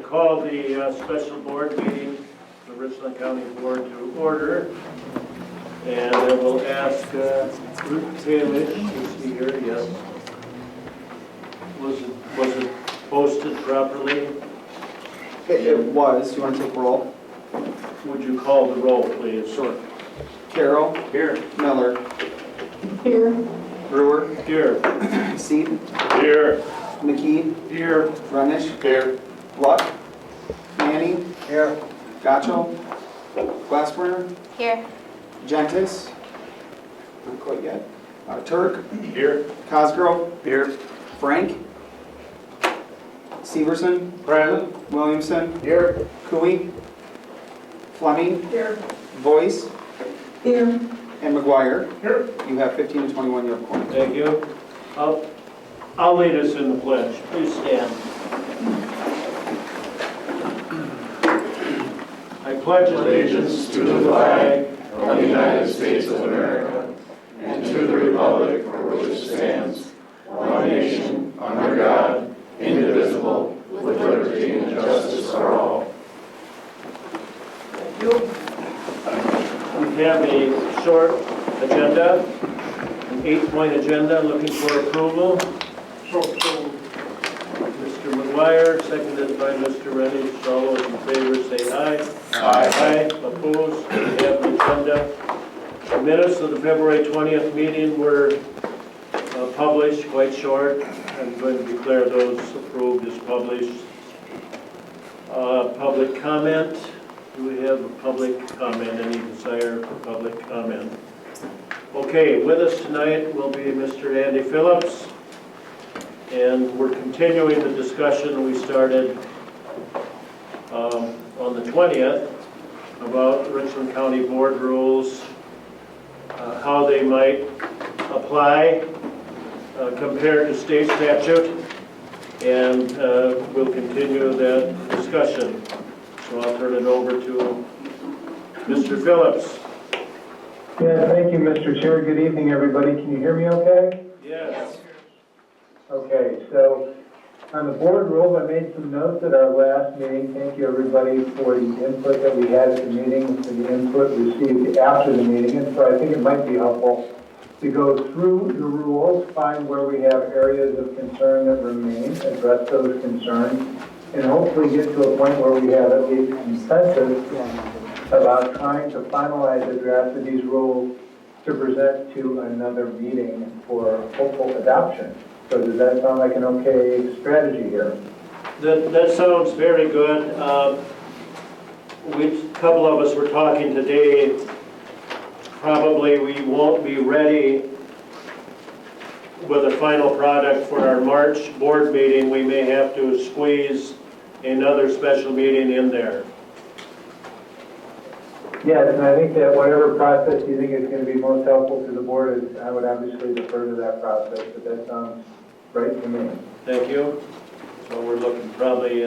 call the special board meeting, the Richland County Board, to order. And I will ask Ruth Taylor, is he here? Yes. Was it posted properly? It was. You want to take roll? Would you call the roll, please? Sure. Carroll. Here. Miller. Here. Brewer. Here. Seed. Here. McKee. Here. Runish. Here. Luck. Manning. Here. Gotcho. Glassburner. Here. Gentis. Not quite yet. Turk. Here. Cosgrove. Here. Frank. Severson. Present. Williamson. Here. Cooey. Fleming. Here. Voice. Here. And McGuire. Here. You have 15 to 21. You have a quorum. Thank you. I'll lead us in the pledge. Please stand. I pledge allegiance to the flag of the United States of America and to the republic for which it stands, one nation, under God, indivisible, with liberty and justice for all. Thank you. We have a short agenda, an 8-point agenda, looking for approval. Mr. McGuire, seconded by Mr. Rennie. All those in favor say aye. Aye. Opposed? We have the agenda. The minutes of the February 20th meeting were published, quite short. I'm going to declare those approved as published. Public comment. Do we have a public comment? Any desire for public comment? Okay, with us tonight will be Mr. Andy Phillips. And we're continuing the discussion we started on the 20th about Richland County Board rules, how they might apply compared to state statute, and we'll continue that discussion. So I'll turn it over to Mr. Phillips. Yeah, thank you, Mr. Chair. Good evening, everybody. Can you hear me okay? Yes. Okay, so on the board rules, I made some notes at our last meeting. Thank you, everybody, for the input that we had at the meeting, for the input received after the meeting. And so I think it might be helpful to go through the rules, find where we have areas of concern that remain, address those concerns, and hopefully get to a point where we have at least consensus about trying to finalize the draft of these rules to present to another meeting for hopeful adoption. So does that sound like an okay strategy here? That sounds very good. A couple of us were talking today. Probably we won't be ready with a final product for our March board meeting. We may have to squeeze another special meeting in there. Yes, and I think that whatever process you think is going to be most helpful to the board, I would obviously defer to that process, but that sounds right to me. Thank you. So we're looking probably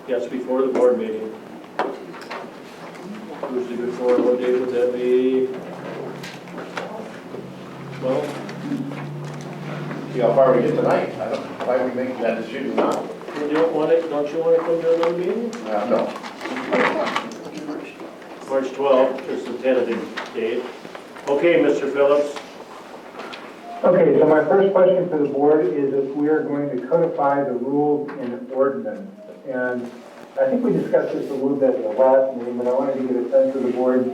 yes, before the board meeting. Tuesday before, what day would that be? Well, See how far we get tonight. I don't know why we make that decision now. you don't want it, don't you want to come to another meeting? No. March 12th is the tentative date. Okay, Mr. Phillips. Okay, so my first question for the board is if we are going to codify the rules in ordinance. And I think we discussed this a little bit in the last meeting, but I wanted to get a sense of the board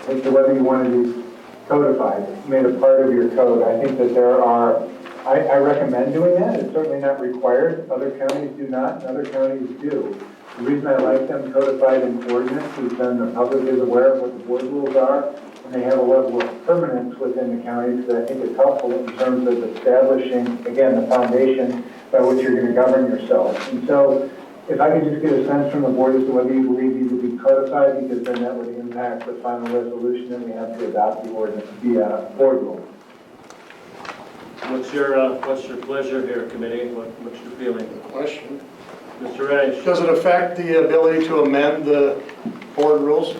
as to whether you wanted to codify it, made a part of your code. I think that there are, I recommend doing that. It's certainly not required. Other counties do not, and other counties do. The reason I like them codified in ordinance is then the public is aware of what the board rules are, and they have a level of permanence within the counties that I think is helpful in terms of establishing, again, the foundation by which you're going to govern yourself. And so if I could just get a sense from the board as to whether you believe these will be codified, because then that would impact the final resolution that we have to adopt the ordinance, the board rule. What's your pleasure here, committee? What's your feeling? Question. Mr. Reich? Does it affect the ability to amend the board rules?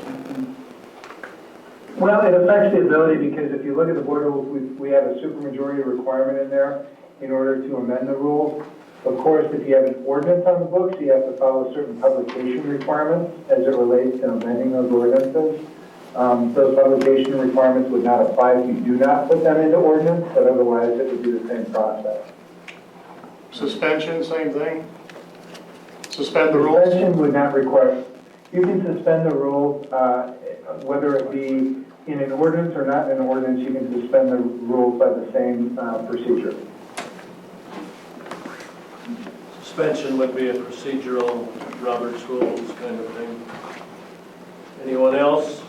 Well, it affects the ability because if you look at the board rules, we have a supermajority requirement in there. in order to amend the rules. Of course, if you have an ordinance on the books, you have to follow certain publication requirements as it relates to amending those ordinances. Those publication requirements would not apply if you do not put them into ordinance, but otherwise it would be the same process. Suspension, same thing? Suspend the rules? Suspension would not require, you can suspend the rules, whether it be in an ordinance or not in an ordinance, you can suspend the rules by the same procedure. Suspension would be a procedural Robert's rules kind of thing. Anyone else?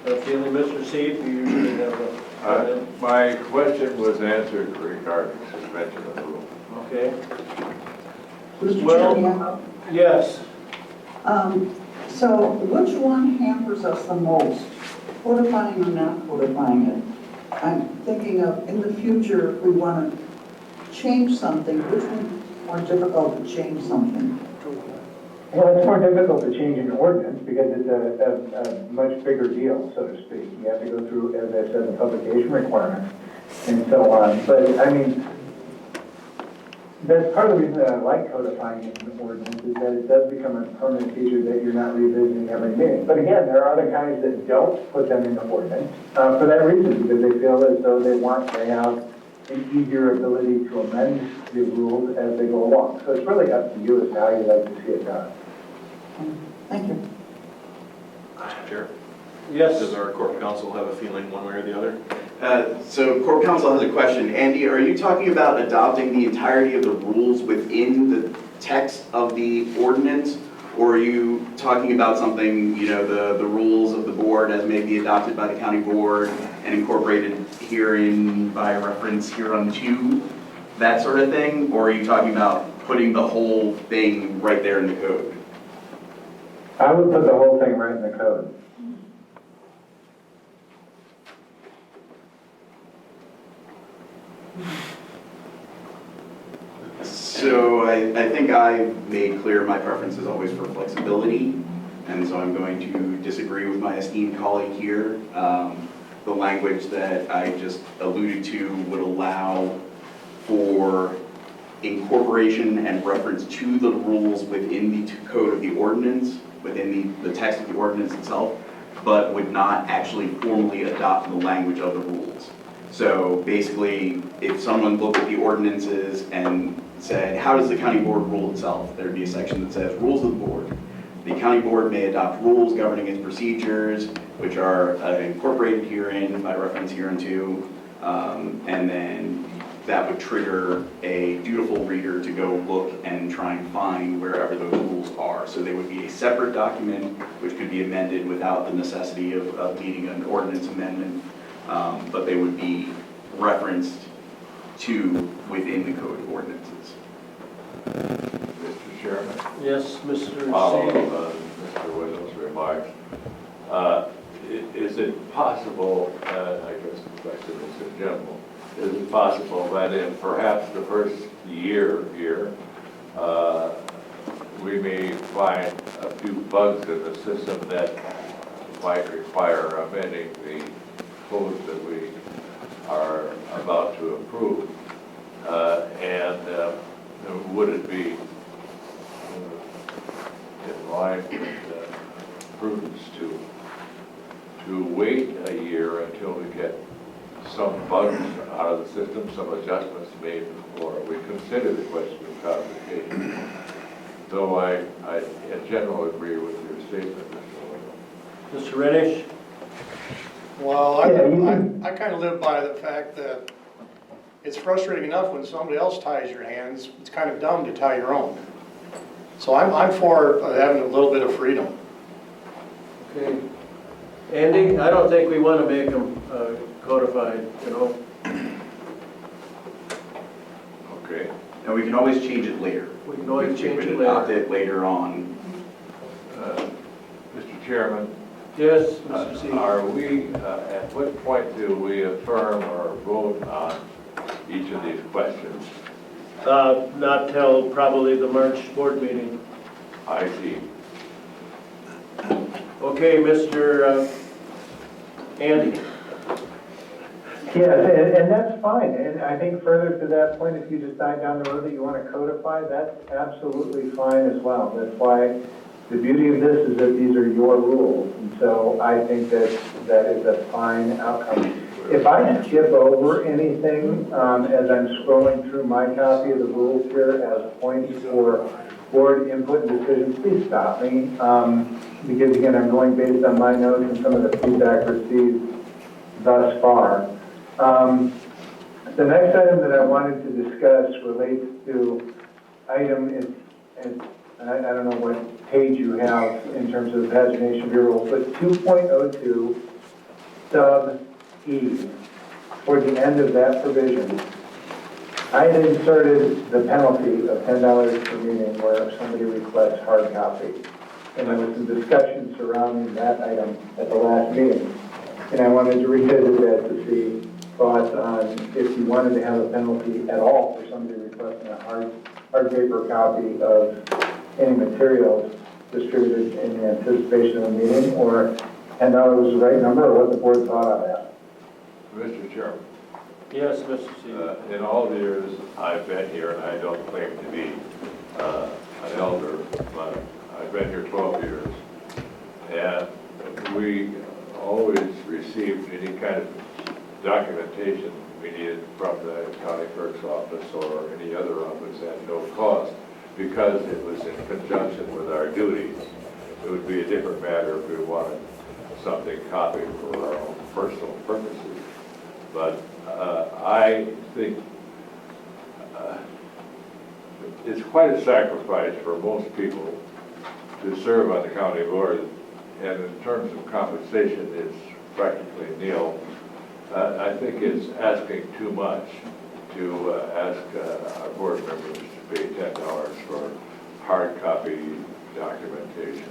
Feeling, Mr. Seed, you usually have a comment. My question was answered regarding suspension of the rule. Okay. Mr. Well- Chairman, Yes. so which one hampers us the most? Codifying or not codifying it? I'm thinking of, in the future, if we want to change something, which one's more difficult to change something? Well, it's more difficult to change an ordinance because it's a much bigger deal, so to speak. You have to go through, as I said, the publication requirements and so on. But, I mean, that's part of the reason that I like codifying it in the ordinance is that it does become a permanent feature that you're not revisiting every meeting. But again, there are other counties that don't put them in the ordinance for that reason, because they feel as though they have an easier ability to amend the rules as they go along. So it's really up to you as to how you'd like to see it done. Thank you. Mr. Chair, Yes. does our corp counsel have a feeling one way or the other? So Corp Counsel has a question. Andy, are you talking about adopting the entirety of the rules within the text of the ordinance? Or are you talking about something, you know, the rules of the board as may be adopted by the county board and incorporated herein by reference hereunto, that sort of thing? Or are you talking about putting the whole thing right there in the code? I would put the whole thing right in the code. So I think I made clear my preference is always for flexibility, and so I'm going to disagree with my esteemed colleague here. The language that I just alluded to would allow for incorporation and reference to the rules within the code of the ordinance, within the text of the ordinance itself, but would not actually formally adopt the language of the rules. So basically, if someone looked at the ordinances and said, how does the county board rule itself? There'd be a section that says, rules of the board. The county board may adopt rules governing its procedures, which are incorporated herein by reference hereunto, and then that would trigger a dutiful reader to go look and try and find wherever those rules are. So they would be a separate document, which could be amended without the necessity of needing an ordinance amendment, but they would be referenced to within the code of ordinances. Mr. Chairman, Yes, Mr. follow Seed. Mr. Williams' remarks. Is it possible, I guess the question is in general, is it possible that in perhaps the first year here, we may find a few bugs in the system that might require amending the code that we are about to approve? Would it be in line with prudence to wait a year until we get some bugs out of the system, some adjustments made before we consider the question of codification? Though I in general agree with your statement, Mr. Williams. Mr. Reddish? Well, Yeah, I kind of live by the fact that it's frustrating enough when somebody else ties your hands. It's kind of dumb to tie your own. So I'm for having a little bit of freedom. Okay. Andy, I don't think we want to make them codified, you know. Okay. Now, we can always change it later. We can always change We it could adopt later. it later on. Mr. Chairman, Yes, Mr. Seed. are we, at what point do we affirm or vote on each of these questions? Not till probably the March board meeting. I see. Okay, Mr. Andy. Yes, and that's fine, and I think further to that point, if you decide down the road that you want to codify, that's absolutely fine as well. That's why the beauty of this is that these are your rules, and so I think that is a fine outcome. If I skip over anything, as I'm scrolling through my copy of the rules here as points for board input and decisions, please stop me, because again, I'm going based on my notes and some of the feedback received thus far. The next item that I wanted to discuss relates to I don't know what page you have in terms of the pagination of your rules, but 2.02 sub E, toward the end of that provision, I had inserted the penalty of $10 per meeting where somebody requests hard copy. And there was some discussion surrounding that item at the last meeting. And I wanted to revisit that to see thoughts on if you wanted to have a penalty at all for somebody requesting a hard paper copy of any materials distributed in anticipation of a meeting, or $10 was the right number, or what the board thought of that. Mr. Chairman, Yes, Mr. Seaver. in all the years I've been here, and I don't claim to be an elder, but I've been here 12 years, and we always received any kind of documentation we needed from the county clerk's office or any other office at no cost, because it was in conjunction with our duties. It would be a different matter if we wanted something copied for our own personal purposes. But I think it's quite a sacrifice for most people to serve on the county board, and in terms of compensation, it's practically nil. I think it's asking too much to ask our board members to pay $10 for hard copy documentation.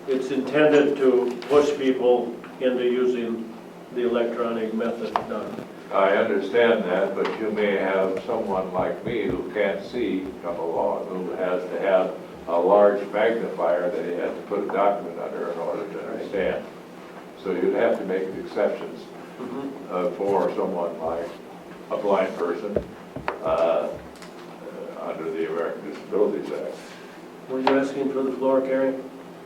It's intended to push people into using the electronic method done. I understand that, but you may have someone like me who can't see come along, who has to have a large magnifier that he has to put a document under in order to understand. So you'd have to make exceptions for someone like a blind person under the American Disabilities Act. Were you asking for the floor, Carrie?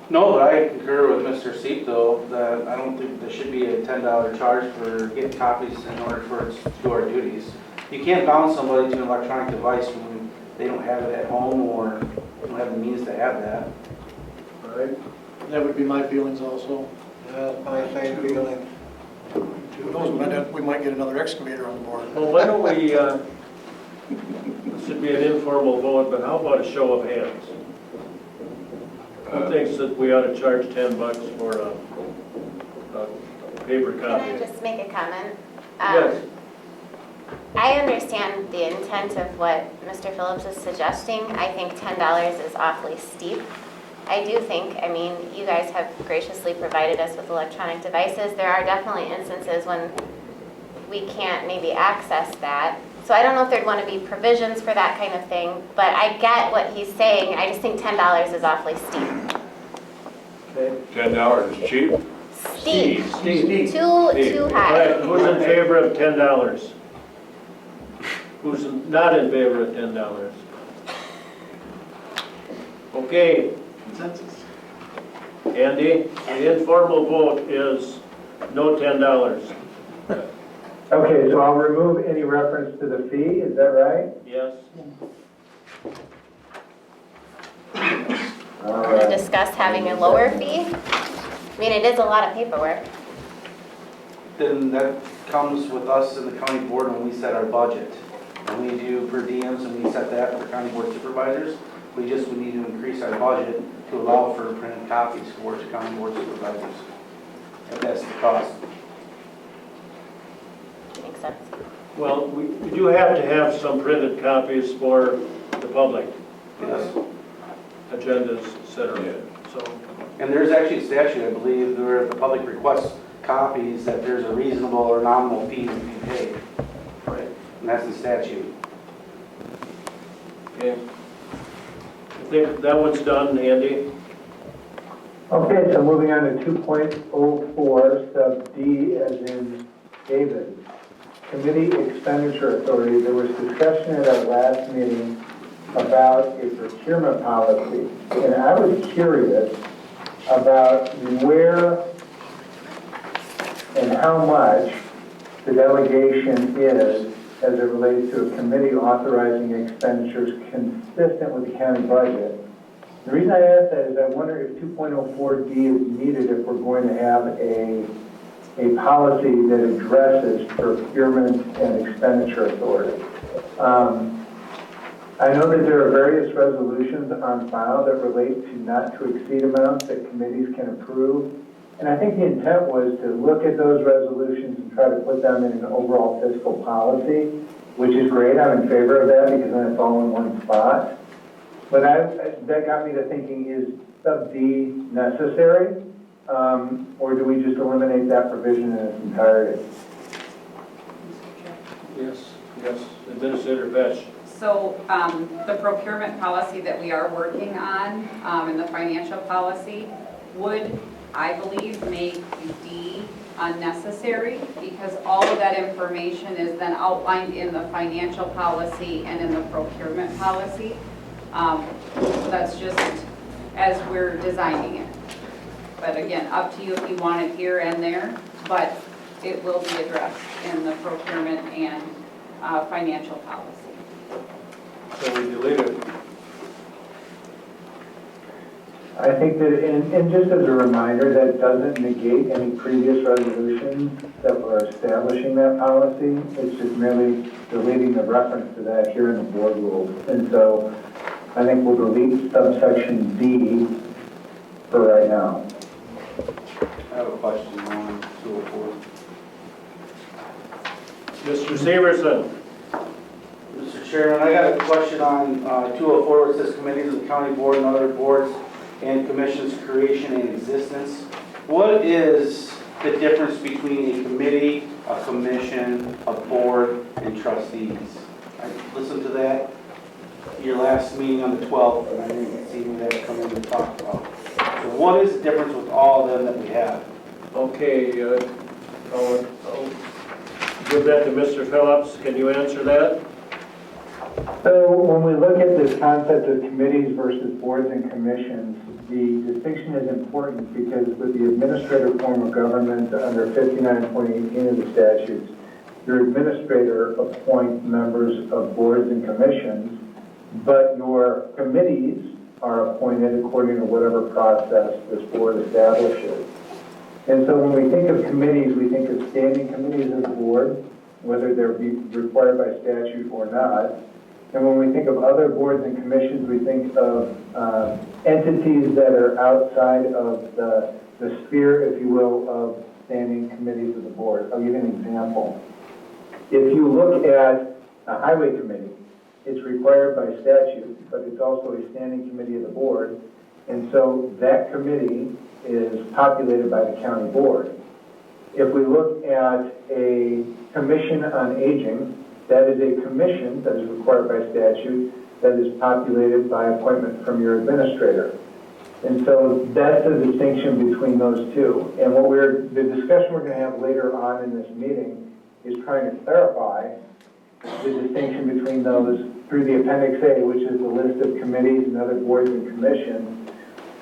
No, but I concur with Mr. Seep, though, that I don't think there should be a $10 charge for getting copies in order for us to do our duties. You can't bound somebody to an electronic device when they don't have it at home or don't have the means to have that. All right. That would be my feelings also. My same feeling. Who knows, we might get another excavator on the board. Well, why don't we, this should be an informal vote, but how about a show of hands? Who thinks that we ought to charge $10 for a paper Can copy? I just make a comment? Yes. I understand the intent of what Mr. Phillips is suggesting. I think $10 is awfully steep. I do think, I mean, you guys have graciously provided us with electronic devices. There are definitely instances when we can't maybe access that. So I don't know if there'd want to be provisions for that kind of thing, but I get what he's saying. I just think $10 is awfully steep. Okay. $10 is cheap? Steep. Steve. Too All right, high. who's in favor of $10? Who's not in favor of $10? Okay, Consensus. Andy, the informal vote is no $10. Okay, so I'll remove any reference to the fee, is that right? Yes? All Want to right. discuss having a lower fee? I mean, it is a lot of paperwork. Then that comes with us in the county board when we set our budget. When we do per diems and we set that for county board supervisors, we need to increase our budget to allow for printed copies for county board supervisors. If that's the cost. Makes sense. Well, we do have to have some printed copies for the public, Yes. agendas, et cetera. Yeah. So, And there's actually a statute, I believe, where if the public requests copies, that there's a reasonable or nominal fee to be paid. right, And that's the statute. okay. I think that one's done, Andy. Okay, so moving on to 2.04, sub D as in David, committee expenditure authority, there was discussion at our last meeting about a procurement policy. And I was curious about where and how much the delegation is as it relates to a committee authorizing expenditures consistent with the county budget. The reason I ask that is I wonder if 2.04D is needed if we're going to have a policy that addresses procurement and expenditure authority. I know that there are various resolutions on file that relate to not to exceed amounts that committees can approve. And I think the intent was to look at those resolutions and try to put them in an overall fiscal policy, which is great. I'm in favor of that because then it's all in one spot. But that got me to thinking, is sub D necessary? Or do we just eliminate that provision in its entirety? Yes, Administrator Vetch. So the procurement policy that we are working on and the financial policy would, I believe, make D unnecessary because all of that information is then outlined in the financial policy and in the procurement policy. So that's just as we're designing it. But again, up to you if you want it here and there, but it will be addressed in the procurement and financial policy. So we delete it. I think that, and just as a reminder, that doesn't negate any previous resolutions that were establishing that policy. It's just merely deleting the reference to that here in the board rules. And so I think we'll delete subsection D for right now. I have a question on 204. Mr. Severson. Mr. Chairman, I got a question on 204, where it says committees of the county board and other boards and commissions creation and existence. What is the difference between a committee, a commission, a board, and trustees? I listened to that your last meeting on the 12th, and I didn't see that come in to talk about. So what is the difference with all of them that we have? Okay, I'll give that to Mr. Phillips. Can you answer that? So when we look at this concept of committees versus boards and commissions, the distinction is important because with the administrative form of government under 59.18 of the statutes, your administrator appoints members of boards and commissions, but your committees are appointed according to whatever process this board establishes. And so when we think of committees, we think of standing committees of the board, whether they're required by statute or not. And when we think of other boards and commissions, we think of entities that are outside of the sphere, if you will, of standing committees of the board. I'll give you an example. If you look at a highway committee, it's required by statute, but it's also a standing committee of the board. And so that committee is populated by the county board. If we look at a commission on aging, that is a commission that is required by statute that is populated by appointment from your administrator. And so that's the distinction between those two. And the discussion we're going to have later on in this meeting is trying to clarify the distinction between those through the Appendix A, which is the list of committees and other boards and commissions.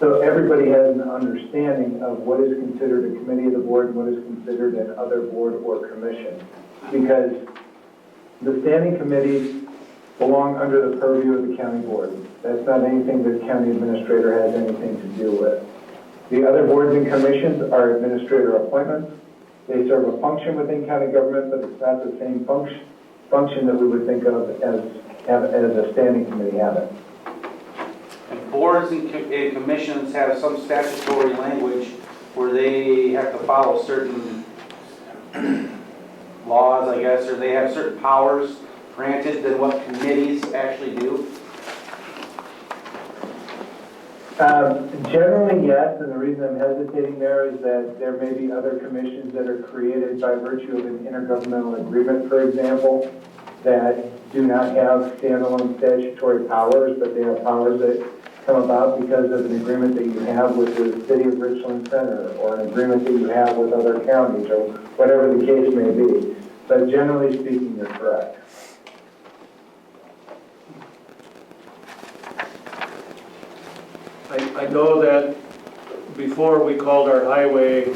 So everybody has an understanding of what is considered a committee of the board and what is considered an other board or commission. Because the standing committees belong under the purview of the county board. That's not anything that the county administrator has anything to do with. The other boards and commissions are administrator appointments. They serve a function within county government, but it's not the same function that we would think of as a standing committee having. And boards and commissions have some statutory language where they have to follow certain laws, I guess, or they have certain powers granted than what committees actually do? Generally, yes, and the reason I'm hesitating there is that there may be other commissions that are created by virtue of an intergovernmental agreement, for example, that do not have standalone statutory powers, but they have powers that come about because of an agreement that you have with the city of Richland Center, or an agreement that you have with other counties, or whatever the case may be. But generally speaking, you're correct. I know that before we called our highway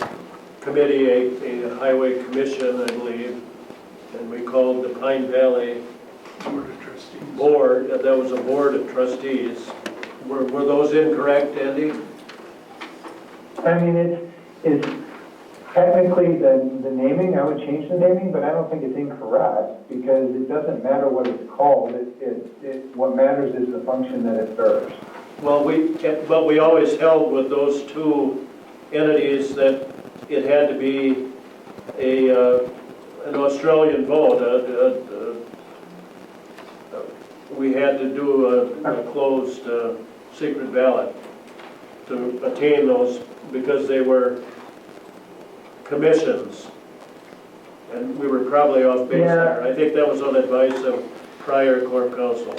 committee a highway commission, I believe, and we called the Pine Valley Board, that was a board of trustees. Were those incorrect, Andy? I mean, it's technically the naming, I would change the naming, but I don't think it's incorrect, because it doesn't matter what it's called. What matters is the function that it serves. Well, we always held with those two entities that it had to be an Australian vote. We had to do a closed secret ballot to attain those, because they were commissions. And we were probably off base there. I think that was on advice of prior corp counsel.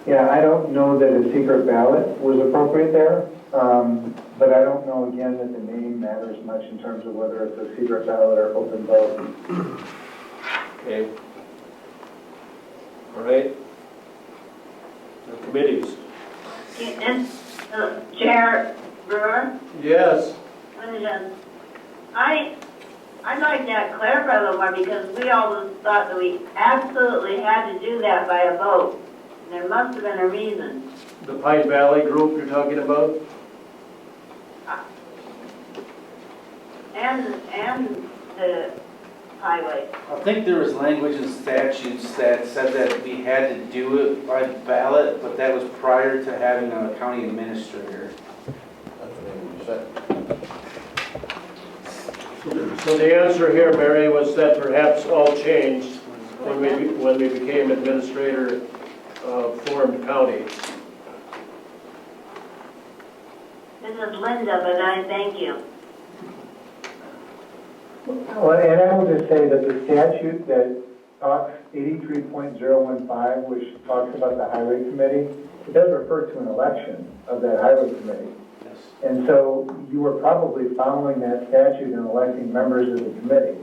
Yeah, I don't know that a secret ballot was appropriate there, but I don't know, again, that the name matters much in terms of whether it's a secret ballot or open vote. Okay. All right. The committees. Chair Brewer? Yes. I'd like that clarified a little more, because we always thought that we absolutely had to do that by a vote. There must have been a reason. The Pine Valley group you're talking about? And the highway. I think there was language in statutes that said that we had to do it by ballot, but that was prior to having a county administrator. So the answer here, Mary, was that perhaps all changed when we became administrator of formed county. This is Linda, but I thank you. Well, and I will just say that the statute that talks 83.015, which talks about the highway committee, it does refer to an election of that highway committee. Yes. And so you were probably following that statute and electing members of the committee.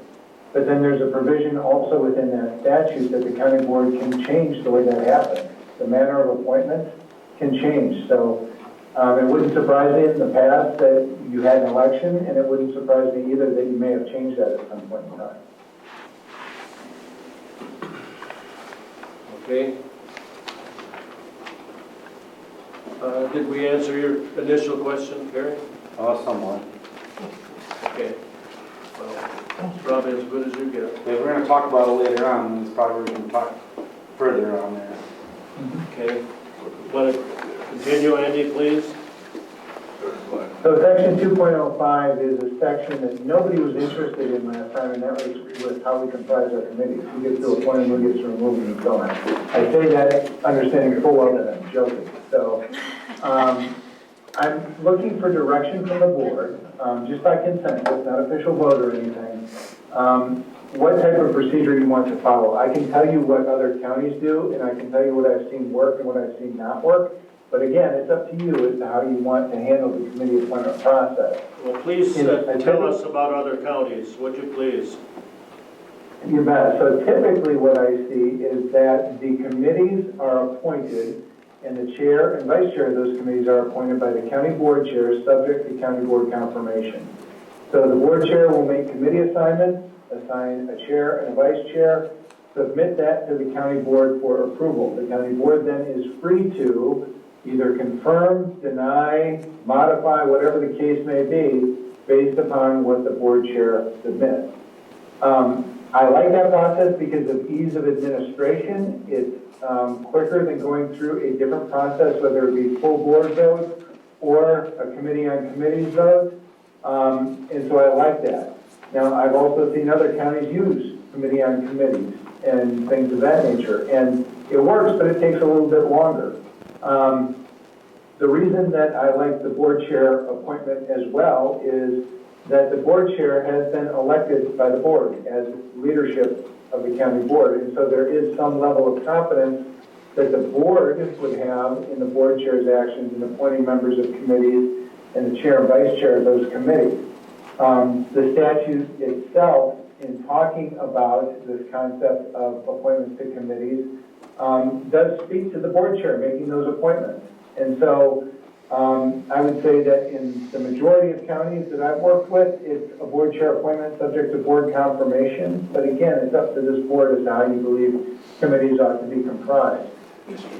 But then there's a provision also within that statute that the county board can change the way that happens. The manner of appointment can change. So it wouldn't surprise me in the past that you had an election, and it wouldn't surprise me either that you may have changed that at some point in time. Okay. Did we answer your initial question, Gary? Somewhat. Okay. Well, it's probably as good as you get. Yeah, we're going to talk about it later on, and it's probably we're going to talk further on there. Okay. Want to continue, Andy, please? So section 2.05 is a section that nobody was interested in last time, and that was with how we comprise our committees. Who gets to appoint, who gets to remove, and so on. I say that understanding full well that I'm joking. So I'm looking for direction from the board, just by consensus, not official vote or anything, what type of procedure you want to follow. I can tell you what other counties do, and I can tell you what I've seen work and what I've seen not work. But again, it's up to you as to how you want to handle the committee appointment process. Well, please tell us about other counties, would you please? You bet. So typically what I see is that the committees are appointed, and the chair and vice chair of those committees are appointed by the county board chairs, subject to county board confirmation. So the board chair will make committee assignments, assign a chair and a vice chair, submit that to the county board for approval. The county board then is free to either confirm, deny, modify, whatever the case may be, based upon what the board chair submits. I like that process because of ease of administration. It's quicker than going through a different process, whether it be full board vote or a committee on committees vote. And so I like that. Now, I've also seen other counties use committee on committees and things of that nature. And it works, but it takes a little bit longer. The reason that I like the board chair appointment as well is that the board chair has been elected by the board as leadership of the county board. And so there is some level of confidence that the board would have in the board chair's actions in appointing members of committees and the chair and vice chair of those committees. The statute itself, in talking about this concept of appointments to committees, does speak to the board chair making those appointments. And so I would say that in the majority of counties that I've worked with, it's a board chair appointment subject to board confirmation. But again, it's up to this board as to how you believe committees ought to be comprised.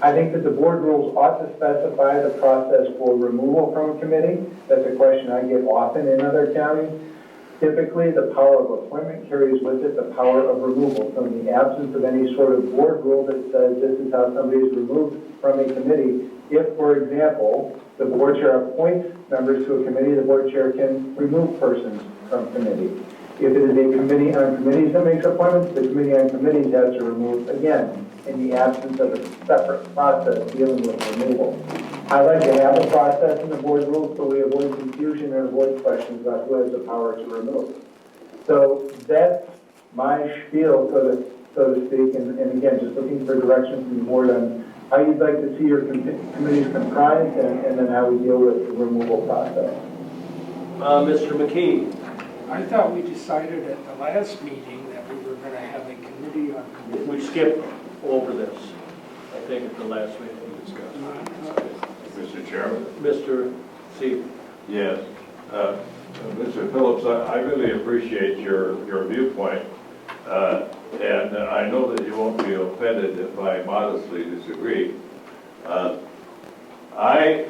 I think that the board rules ought to specify the process for removal from a committee. That's a question I get often in other counties. Typically, the power of appointment carries with it the power of removal. So in the absence of any sort of board rule that says this is how somebody is removed from a committee, if, for example, the board chair appoints members to a committee, the board chair can remove persons from committee. If it is a committee on committees that makes appointments, the committee on committees has to remove, again, in the absence of a separate process dealing with removal. I like to have a process in the board rules so we avoid confusion and avoid questions about who has the power to remove. So that's my spiel, so to speak, and again, just looking for direction from the board on how you'd like to see your committees comprised and then how we deal with the removal process. Mr. McKee. I thought we decided at the last meeting that we were going to have a committee on committees. We skipped over this, I think, at the last meeting. Mr. Chairman? Mr. C. Yes. Mr. Phillips, I really appreciate your viewpoint. And I know that you won't be offended if I modestly disagree. I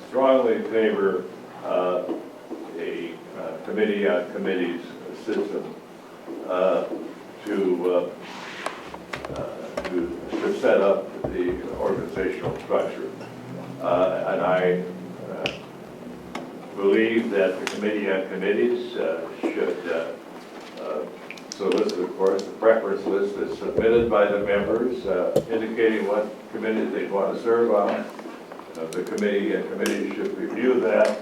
strongly favor a committee on committees system to set up the organizational structure. And I believe that the committee on committees should solicit, of course, the preference list that's submitted by the members, indicating what committees they want to serve on. The committee and committees should review that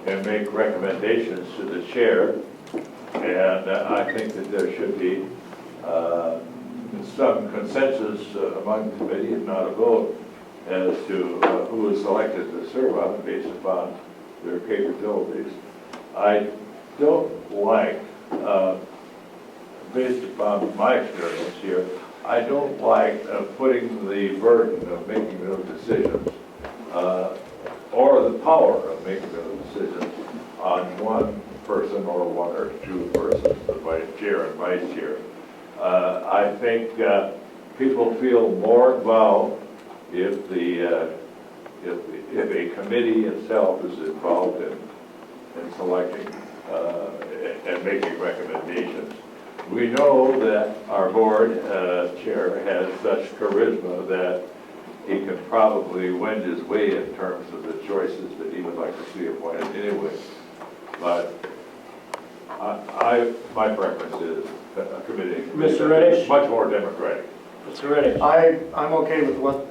and make recommendations to the chair. And I think that there should be some consensus among the committee, if not a vote, as to who is selected to serve on it based upon their capabilities. I don't like, based upon my experience here, I don't like putting the burden of making those decisions or the power of making those decisions on one person or one or two persons, the vice chair and vice chair. I think people feel more involved if a committee itself is involved in selecting and making recommendations. We know that our board chair has such charisma that he can probably wend his way in terms of the choices that he would like to see appointed anyway. But my preference is a committee. Mr. Reddish? Much more democratic. Mr. Reddish. I'm okay with what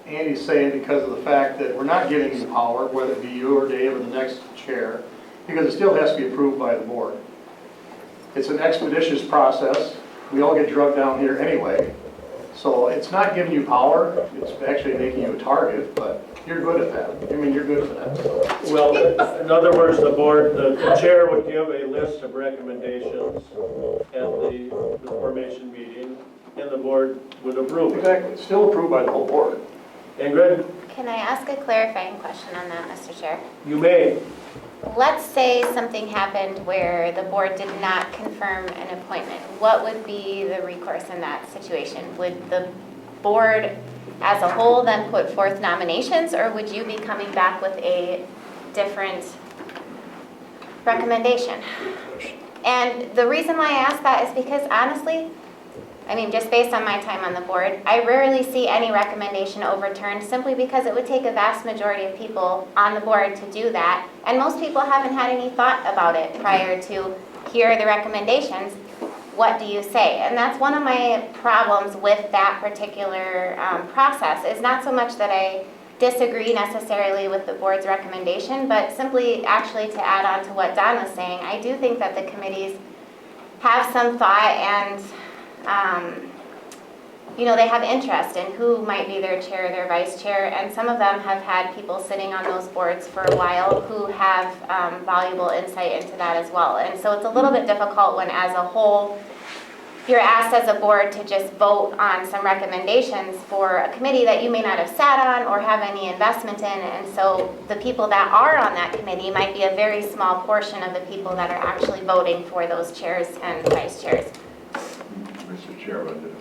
Andy's saying because of the fact that we're not giving you power, whether it be you or Dave or the next chair, because it still has to be approved by the board. It's an expeditious process. We all get drugged down here anyway. So it's not giving you power, it's actually making you a target, but you're good at that. I mean, you're good for that. So. Well, in other words, the chair would give a list of recommendations at the formation meeting, and the board would approve it. Exactly. It's still approved by the whole board. Ingrid? Can I ask a clarifying question on that, Mr. Chair? You may. Let's say something happened where the board did not confirm an appointment. What would be the recourse in that situation? Would the board as a whole then put forth nominations, or would you be coming back with a different recommendation? And the reason why I ask that is because honestly, I mean, just based on my time on the board, I rarely see any recommendation overturned simply because it would take a vast majority of people on the board to do that. And most people haven't had any thought about it prior to, here are the recommendations, what do you say? And that's one of my problems with that particular process, is not so much that I disagree necessarily with the board's recommendation, but simply actually to add on to what Don was saying, I do think that the committees have some thought and you know, they have interest in who might be their chair, their vice chair, and some of them have had people sitting on those boards for a while who have valuable insight into that as well. And so it's a little bit difficult when, as a whole, you're asked as a board to just vote on some recommendations for a committee that you may not have sat on or have any investment in. And so the people that are on that committee might be a very small portion of the people that are actually voting for those chairs and vice chairs. Mr. Chairman,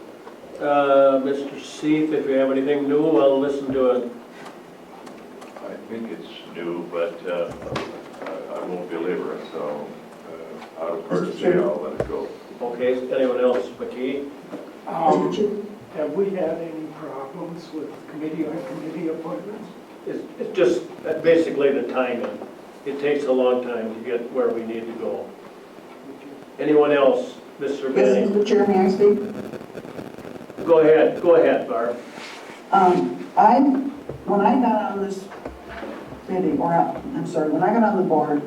Mr. Seith, if you have anything new, I'll listen to it. I think it's new, but I won't belabor it, so out of courtesy, I'll let it go. Okay, anyone else? McKee? Have we had any problems with committee appointments? It's just basically the timing. It takes a long time to get where we need to go. Anyone else? Mr. Yes, Benning? Mr. Chair, may I speak? Go ahead, Barb. When I got on this committee, when I got on the board,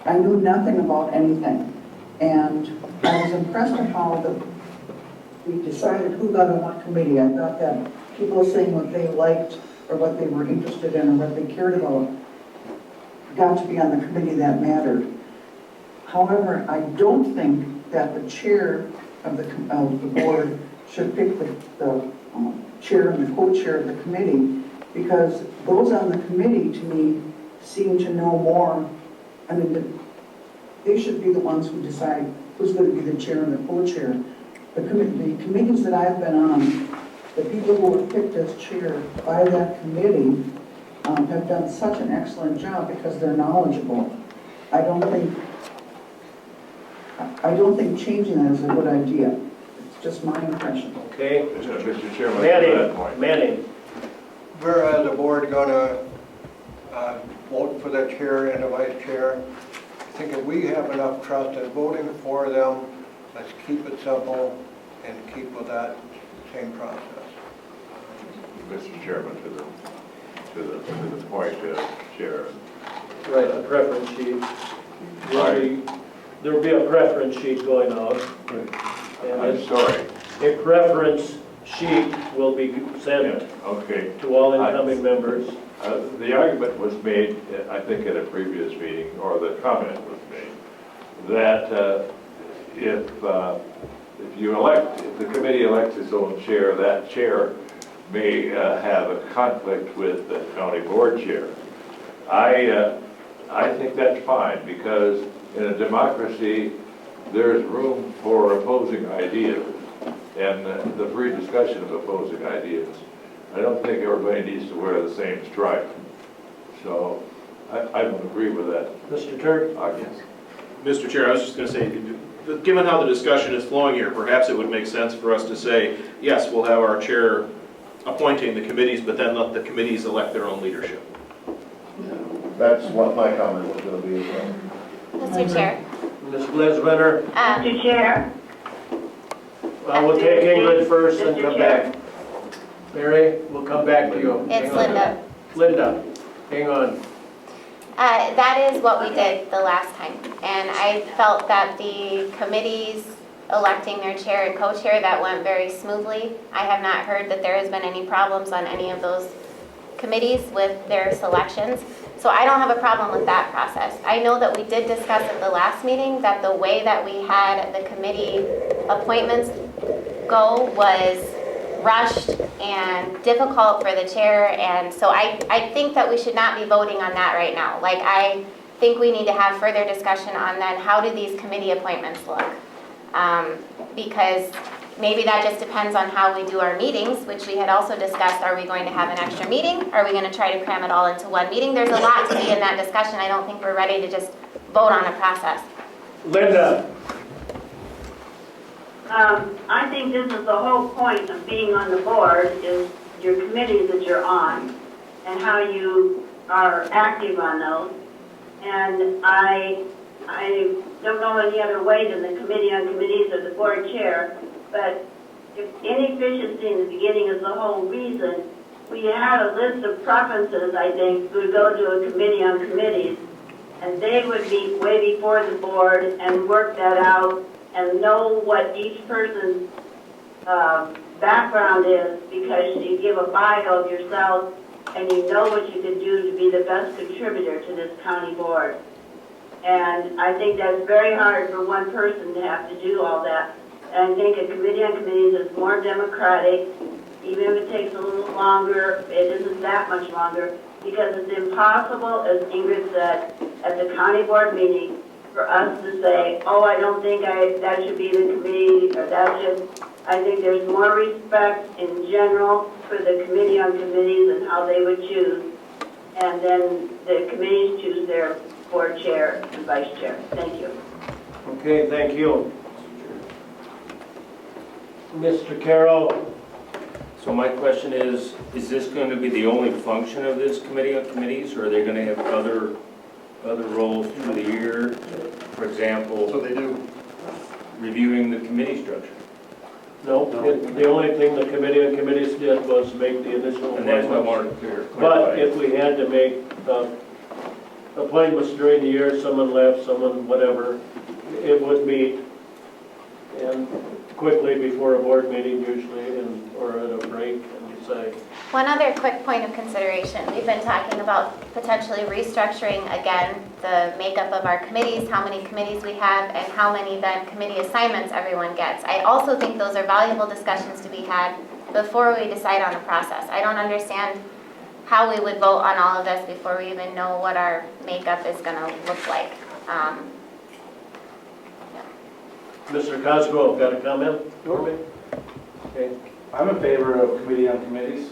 I knew nothing about anything. And I was impressed with how we decided who got on what committee. I thought that people saying what they liked or what they were interested in or what they cared about got to be on the committee that mattered. However, I don't think that the chair of the board should pick the chair and the co-chair of the committee, because those on the committee, to me, seem to know more. I mean, they should be the ones who decide who's going to be the chair and the co-chair. The committees that I've been on, the people who were picked as chair by that committee have done such an excellent job because they're knowledgeable. I don't think changing that is a good idea. It's just my impression. Okay. Mr. Chairman, to that point. Manning. We're as a board going to vote for the chair and the vice chair. I think if we have enough trust in voting for them, let's keep it simple and keep with that same process. Mr. Chairman, to the point, Chair. Right, a preference sheet. There will be a preference sheet going out. And I'm sorry. a preference sheet will be sent to all incoming members. The argument was made, I think, at a previous meeting, or the comment was made, that if the committee elects its own chair, that chair may have a conflict with the county board chair. I think that's fine, because in a democracy, there's room for opposing ideas and the free discussion of opposing ideas. I don't think everybody needs to wear the same stripe. So I don't agree with that. Mr. Turk? Yes. Mr. Chair, I was just going to say, given how the discussion is flowing here, perhaps it would make sense for us to say, yes, we'll have our chair appointing the committees, but then let the committees elect their own leadership. That's what my comment was going to be as well. Mr. Chair. Ms. Glisbender? Mr. Chair? We'll take Ingrid first and come back. Mary, we'll come back to you. It's Linda. Linda, hang on. That is what we did the last time. And I felt that the committees electing their chair and co-chair, that went very smoothly. I have not heard that there has been any problems on any of those committees with their selections. So I don't have a problem with that process. I know that we did discuss at the last meeting that the way that we had the committee appointments go was rushed and difficult for the chair, and so I think that we should not be voting on that right now. Like, I think we need to have further discussion on then how do these committee appointments look? Because maybe that just depends on how we do our meetings, which we had also discussed. Are we going to have an extra meeting? Are we going to try to cram it all into one meeting? There's a lot to be in that discussion. I don't think we're ready to just vote on a process. Linda. I think this is the whole point of being on the board, is your committees that you're on and how you are active on those. And I don't know any other way than the committee on committees or the board chair, but if inefficiency in the beginning is the whole reason, we had a list of preferences, I think, would go to a committee on committees, and they would meet way before the board and work that out and know what each person's background is because you give a bio of yourself and you know what you can do to be the best contributor to this county board. And I think that's very hard for one person to have to do all that. And I think a committee on committees is more democratic, even if it takes a little longer, it isn't that much longer, because it's impossible, as Ingrid said, at the county board meeting, for us to say, oh, I don't think that should be the committee, or that should. I think there's more respect in general for the committee on committees and how they would choose. And then the committees choose their board chair and vice chair. Thank you. Okay, thank you. Mr. Carroll? So my question is this going to be the only function of this committee on committees, or are they going to have other roles through the year? For example, So they do. reviewing the committee structure. No, the only thing the committee on committees did was make the initial And that's what I appointments. wanted to clarify. But if we had to make appointments during the year, someone left, someone whatever, it would meet and quickly before a board meeting usually, or at a break, and decide. One other quick point of consideration. We've been talking about potentially restructuring again the makeup of our committees, how many committees we have, and how many then committee assignments everyone gets. I also think those are valuable discussions to be had before we decide on the process. I don't understand how we would vote on all of this before we even know what our makeup is going to look like. Mr. Cosgrove, got a comment for me? Okay. I'm in favor of committee on committees.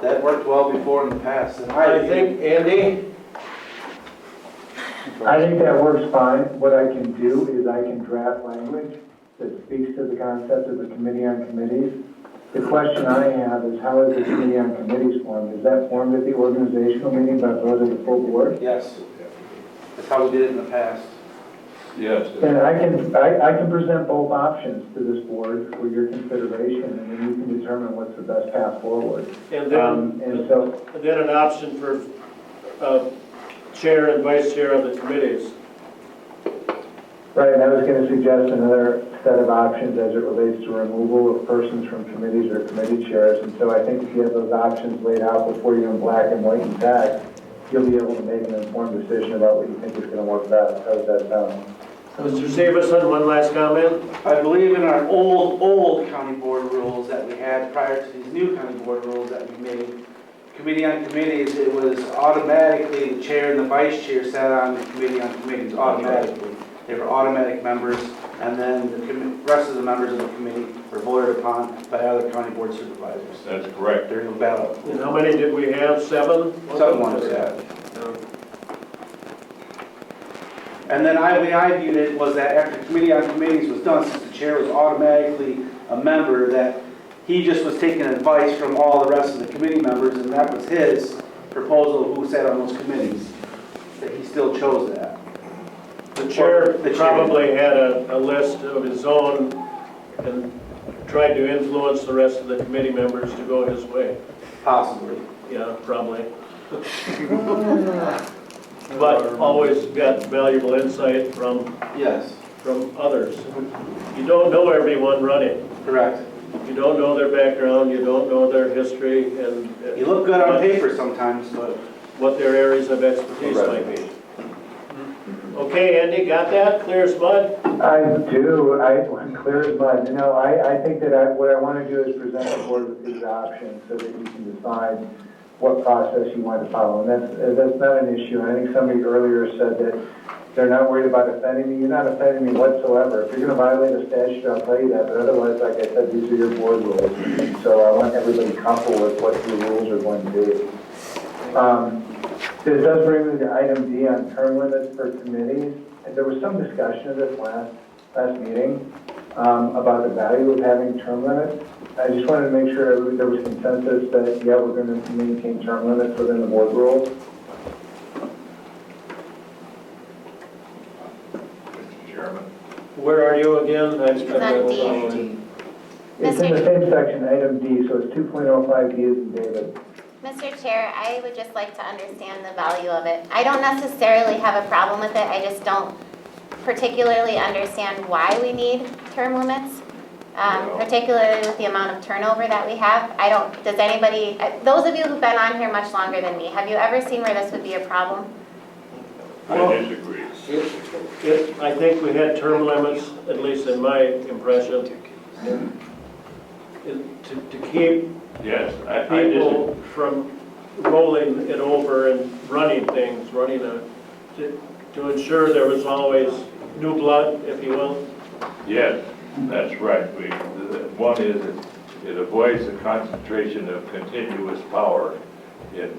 That worked well before in the past. And I think, Andy? I think that works fine. What I can do is I can draft language that speaks to the concept of the committee on committees. The question I have is, how is the committee on committees formed? Is that formed at the organizational meeting by vote of the full board? Yes. That's how we did it in the past. Yes. And I can present both options to this board for your consideration, and then you can determine what's the best path forward. And then, then an option for chair and vice chair of the committees. Right, and I was going to suggest another set of options as it relates to removal of persons from committees or committee chairs. And so I think if you have those options laid out before you in black and white and text, you'll be able to make an informed decision about what you think is going to work best. How does that sound? Mr. Severson, one last comment. I believe in our old county board rules that we had prior to these new county board rules that we made. Committee on committees, it was automatically the chair and the vice chair sat on the committee on committees automatically. They were automatic members, and then the rest of the members of the committee were voted upon by other county board supervisors. That's correct. There's no ballot. And how many did we have? 7? 7 ones, yeah. And then the way I viewed it was that after committee on committees was done, since the chair was automatically a member, that he just was taking advice from all the rest of the committee members, and that was his proposal who sat on those committees, that he still chose that. The chair probably had a list of his own and tried to influence the rest of the committee members to go his way. Possibly. Yeah, probably. But always got valuable insight from others. You don't know everyone running. Correct. You don't know their background, you don't know their history, and you look good on paper sometimes, but what their areas of expertise might be. Okay, Andy, got that? Clear as mud? I do. Clear as mud. You know, I think that what I want to do is present the board with these options so that you can decide what process you want to follow. And that's not an issue. And I think somebody earlier said that they're not worried about offending me. You're not offending me whatsoever. If you're going to violate a statute, I'll tell you that. But otherwise, like I said, these are your board rules. And so I want everybody comfortable with what your rules are going to be. This does bring me to item D on term limits for committees. And there was some discussion of this last meeting about the value of having term limits. I just wanted to make sure there was consensus that, yeah, we're going to maintain term limits within the board rules. Mr. Chairman. Where are you again? It's on D. It's in the same section, item D, so it's 2.05 D as in David. Mr. Chair, I would just like to understand the value of it. I don't necessarily have a problem with it, I just don't particularly understand why we need term limits, particularly with the amount of turnover that we have. Does anybody, those of you who've been on here much longer than me, have you ever seen where this would be a problem? I disagree. I think we had term limits, at least in my impression, to keep Yes, I people from rolling it over and running things, to ensure there was always new blood, if you will. Yes, that's right. One is it avoids the concentration of continuous power in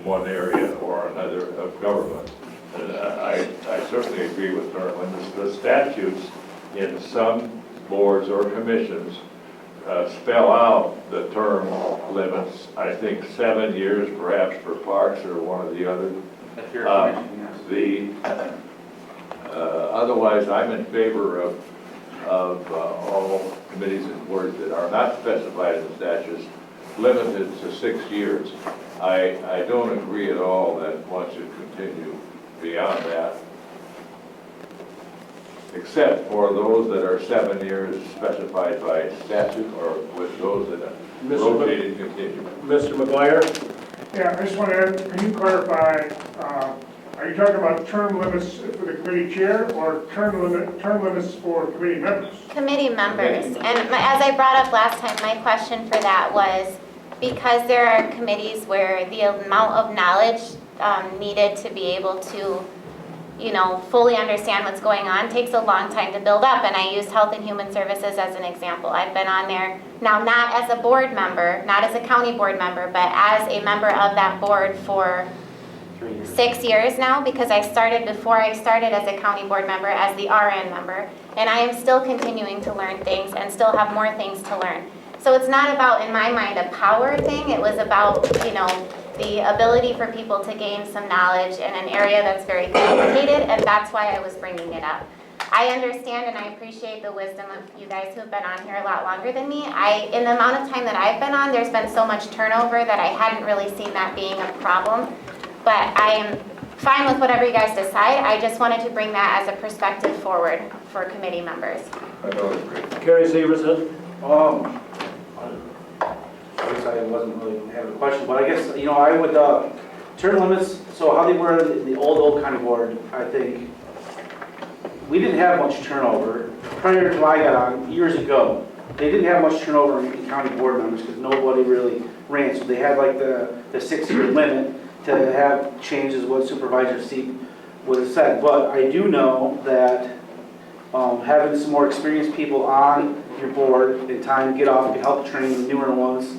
one area or another of government. And I certainly agree with term limits. The statutes in some boards or commissions spell out the term limits. I think 7 years perhaps for parks or one or the other. Otherwise, I'm in favor of all committees and boards that are not specified in the statutes limited to 6 years. I don't agree at all that one should continue beyond that, except for those that are 7 years specified by statute or with those that are rotating continue. Mr. McGuire? Yeah, I just want to, can you clarify, are you talking about term limits for the committee chair or term limits for committee members? Committee members. And as I brought up last time, my question for that was, because there are committees where the amount of knowledge needed to be able to, fully understand what's going on takes a long time to build up. And I used Health and Human Services as an example. I've been on there now, not as a board member, not as a county board member, but as a member of that board for 6 years now, because I started before I started as a county board member as the RN member, and I am still continuing to learn things and still have more things to learn. So it's not about, in my mind, a power thing. It was about, the ability for people to gain some knowledge in an area that's very complicated, and that's why I was bringing it up. I understand and I appreciate the wisdom of you guys who've been on here a lot longer than me. In the amount of time that I've been on, there's been so much turnover that I hadn't really seen that being a problem. But I am fine with whatever you guys decide. I just wanted to bring that as a perspective forward for committee members. I don't agree. Carrie Severson? I guess I wasn't really having a question, but I guess, I would, term limits, so how they were in the old county board, I think, we didn't have much turnover. Prior to I got on, years ago, they didn't have much turnover in county board members because nobody really ran. So they had like the 6-year limit to have changes what Supervisor Seep would have said. But I do know that having some more experienced people on your board in time, get off, to help train the newer ones,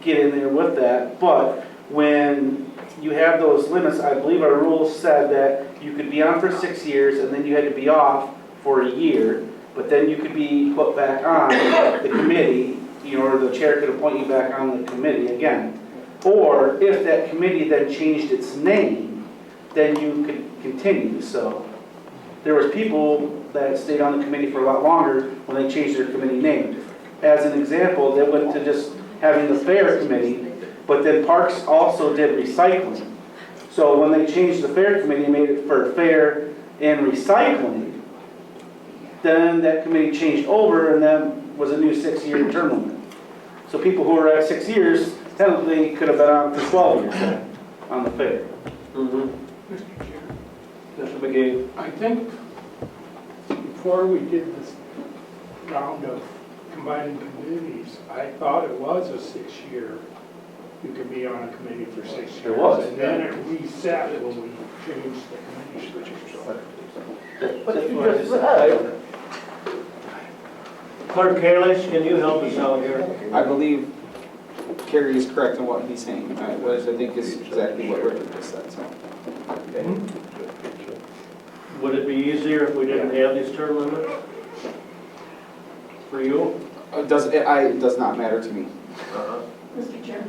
get in there with that. But when you have those limits, I believe our rules said that you could be on for 6 years and then you had to be off for a year, but then you could be put back on the committee, or the chair could appoint you back on the committee again. Or if that committee then changed its name, then you could continue. So there was people that stayed on the committee for a lot longer when they changed their committee name. As an example, they went to just having the fair committee, but then Parks also did recycling. So when they changed the fair committee and made it for fair and recycling, then that committee changed over and then was a new 6-year term limit. So people who were at 6 years technically could have been on for 12 years then, on the fair. Mr. McGee? I think before we did this round of combining committees, I thought it was a 6-year. You could be on a committee for 6 years. It was. And then it reset when we changed the committee. That's what I just said. Clerk Kalish, can you help us out here? I believe Kerry is correct in what he's saying, which I think is exactly what Richard just said, so. Okay. Would it be easier if we didn't have these term limits? For you? It does not matter to me. Mr. Chair.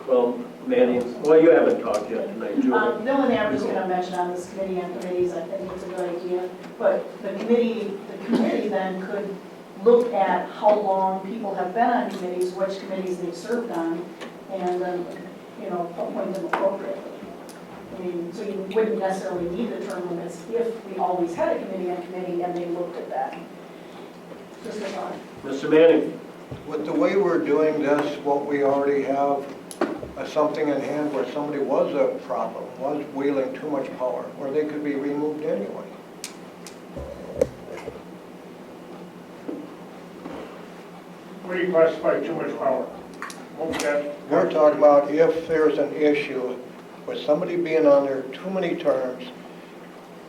Well, Manny, you haven't talked yet tonight, Julie. The only thing I was going to mention on this committee and committees, I think it's a good idea, but the committee then could look at how long people have been on committees, which committees they've served on, and then, appoint them appropriately. I mean, so you wouldn't necessarily need the term limits if we always had a committee on committee and they looked at that. Just a thought. Mr. Manning? With the way we're doing this, what we already have, something in hand where somebody was a problem, was wielding too much power, where they could be removed anyway. What do you classify too much power? What would that? We're talking about if there's an issue with somebody being on there too many terms,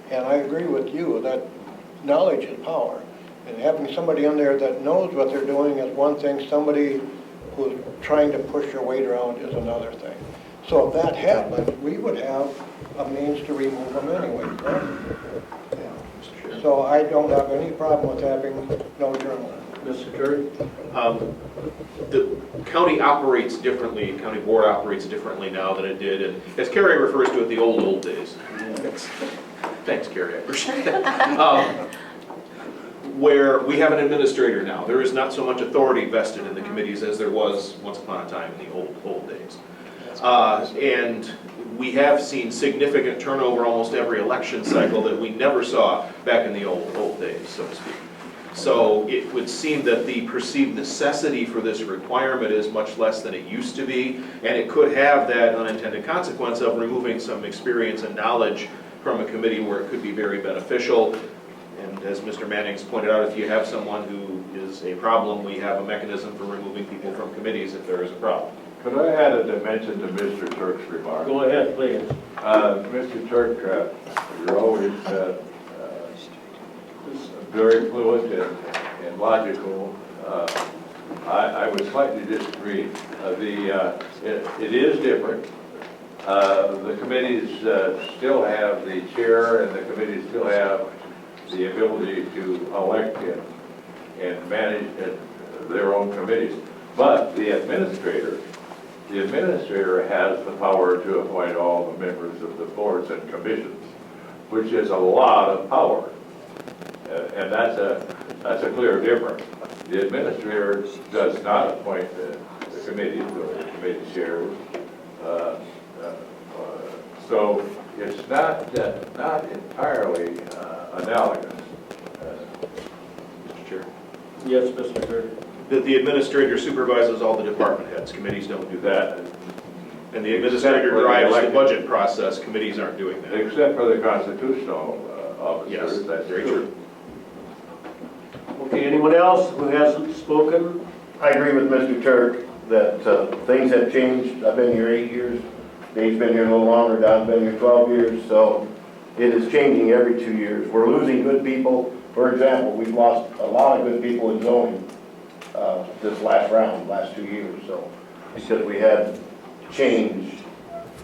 and I agree with you that knowledge is power. And having somebody on there that knows what they're doing is one thing, somebody who's trying to push their weight around is another thing. So if that happened, we would have a means to remove them anyway, right? Yeah. So I don't have any problem with having no term limit. Mr. Curry? The county operates differently, county board operates differently now than it did, and as Carrie refers to it, the old days. Thanks, Carrie, I appreciate that. Where we have an administrator now. There is not so much authority vested in the committees as there was once upon a time in the old days. And we have seen significant turnover almost every election cycle that we never saw back in the old days, so to speak. So it would seem that the perceived necessity for this requirement is much less than it used to be, and it could have that unintended consequence of removing some experience and knowledge from a committee where it could be very beneficial. And as Mr. Manning's pointed out, if you have someone who is a problem, we have a mechanism for removing people from committees if there is a problem. Could I add a dimension to Mr. Turk's remarks? Go ahead, please. Mr. Turk, you're always very fluent and logical. I would slightly disagree. It is different. The committees still have the chair, and the committees still have the ability to elect and manage their own committees. But the administrator has the power to appoint all the members of the boards and commissions, which is a lot of power. And that's a clear difference. The administrator does not appoint the committees or the committee chairs. So it's not entirely analogous. Mr. Chair. Yes, Mr. Curry. That the administrator supervises all the department heads. Committees don't do that. And the administrator drives the budget process. Committees aren't doing that. Except for the constitutional officers. Yes, that's very true. Okay, anyone else who hasn't spoken? I agree with Mr. Turk that things have changed. I've been here 8 years. Dave's been here a little longer. Don's been here 12 years. So it is changing every 2 years. We're losing good people. For example, we've lost a lot of good people in zoning this last 2 years. So because we had change,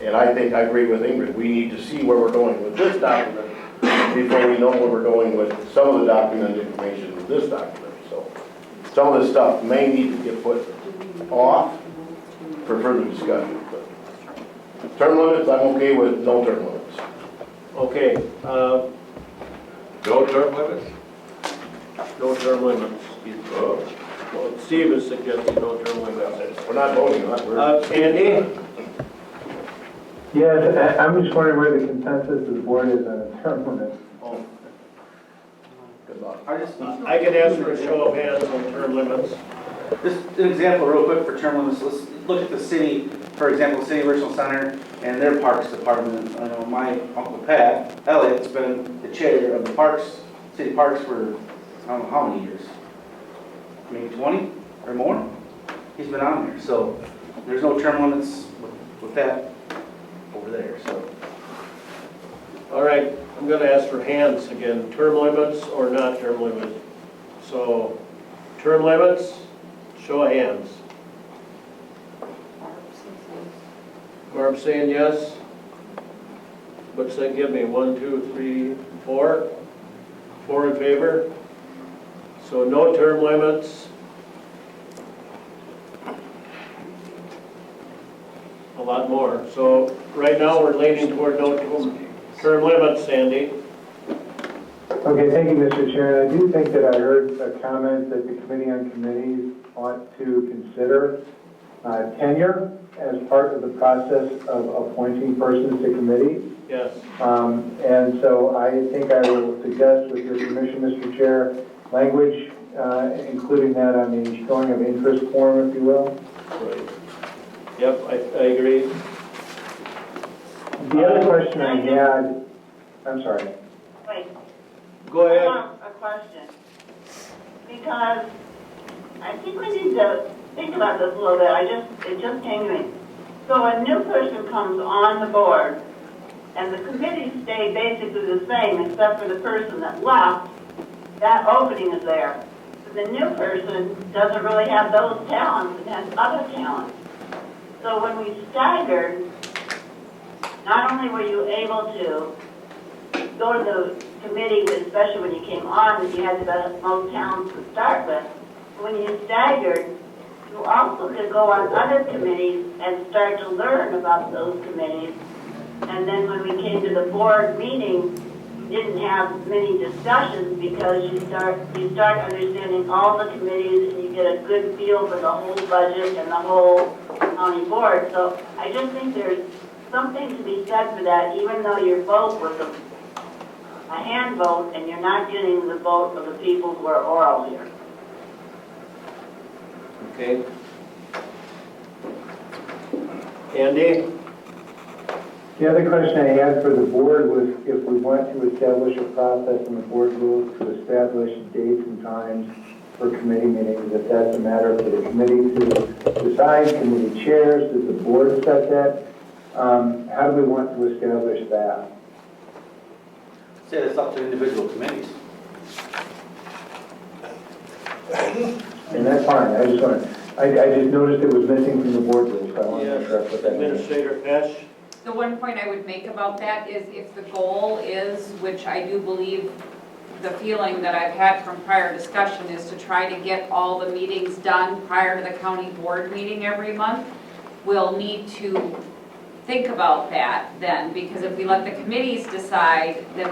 and I think I agree with Ingrid. We need to see where we're going with this document before we know where we're going with some of the document information with this document. So some of this stuff may need to get put off for further discussion. But term limits, I'm okay with no term limits. Okay, No term limits? no term limits. Well, Steve is suggesting no term limits. We're not voting on that. Andy? Yes, I'm just wondering where the consensus of the board is on a term limit. Oh, Good luck. I can ask for a show of hands on term limits. Just an example real quick for term limits. Let's look at the city, for example, City of Richland Center and their Parks Department. I know my Uncle Pat Elliott's been the chair of the Parks, City Parks for I don't know how many years. Maybe 20 or more? He's been on there. So there's no term limits with that over there. So. All right, I'm going to ask for hands again. Term limits or not term limits? So, term limits, show of hands. Barb saying yes. What's that give me? 1, 2, 3, 4? 4 in favor. So no term limits. A lot more. So right now we're leaning toward no term limits, Sandy. Okay, thank you, Mr. Chair. I do think that I heard a comment that the Committee on Committees ought to consider tenure as part of the process of appointing persons to committees. Yes. And so I think I will suggest, with your permission, Mr. Chair, language including that on the showing of interest form, if you will. Right. Yep, I agree. The other question I had, I'm sorry. Wait. Go ahead. I have a question. Because I think we need to think about this a little bit. It just came to me. So a new person comes on the board, and the committees stay basically the same, except for the person that left. That opening is there. But the new person doesn't really have those talents and has other talents. So when we staggered, not only were you able to go to the committee, especially when you came on, that you had the most talents to start with, when you staggered, you also could go on other committees and start to learn about those committees. And then when we came to the board meeting, we didn't have many discussions because you start understanding all the committees and you get a good feel for the whole budget and the whole county board. So I just think there's something to be said for that, even though your vote was a hand vote and you're not getting the vote of the people who are oral here. Okay. Andy? The other question I had for the board was if we want to establish a process in the board rules to establish dates and times for committee meetings, if that's a matter for the committee to decide, committee chairs, does the board set that? How do we want to establish that? Say it's up to individual committees. And that's fine, I just noticed it was missing from the board rules, so I want to address what that means. Administrator Pesh? The one point I would make about that is if the goal is, which I do believe the feeling that I've had from prior discussion is to try to get all the meetings done prior to the county board meeting every month, we'll need to think about that then, because if we let the committees decide, then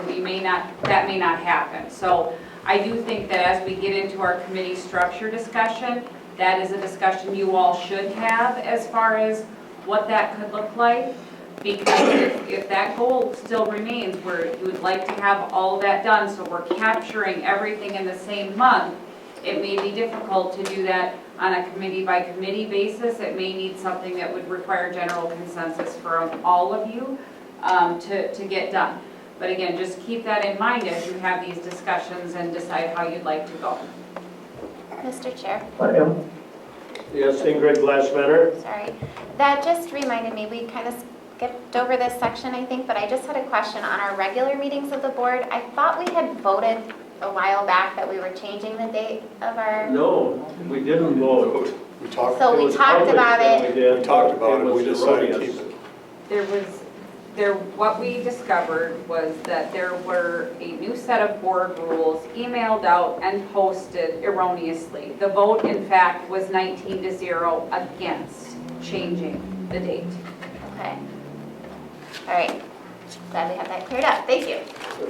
that may not happen. So I do think that as we get into our committee structure discussion, that is a discussion you all should have as far as what that could look like. Because if that goal still remains where you would like to have all of that done, so we're capturing everything in the same month, it may be difficult to do that on a committee by committee basis. It may need something that would require general consensus from all of you to get done. But again, just keep that in mind as you have these discussions and decide how you'd like to go. Mr. Chair. Yes, Ingrid Glassmatter. Sorry. That just reminded me, we kind of skipped over this section, I think, but I just had a question on our regular meetings of the board. I thought we had voted a while back that we were changing the date of our... No, we didn't vote. We talked. So we talked about it. We talked about it, we decided to keep it. What we discovered was that there were a new set of board rules emailed out and posted erroneously. The vote, in fact, was 19-0 against changing the date. Okay. All right. Glad we have that cleared up. Thank you.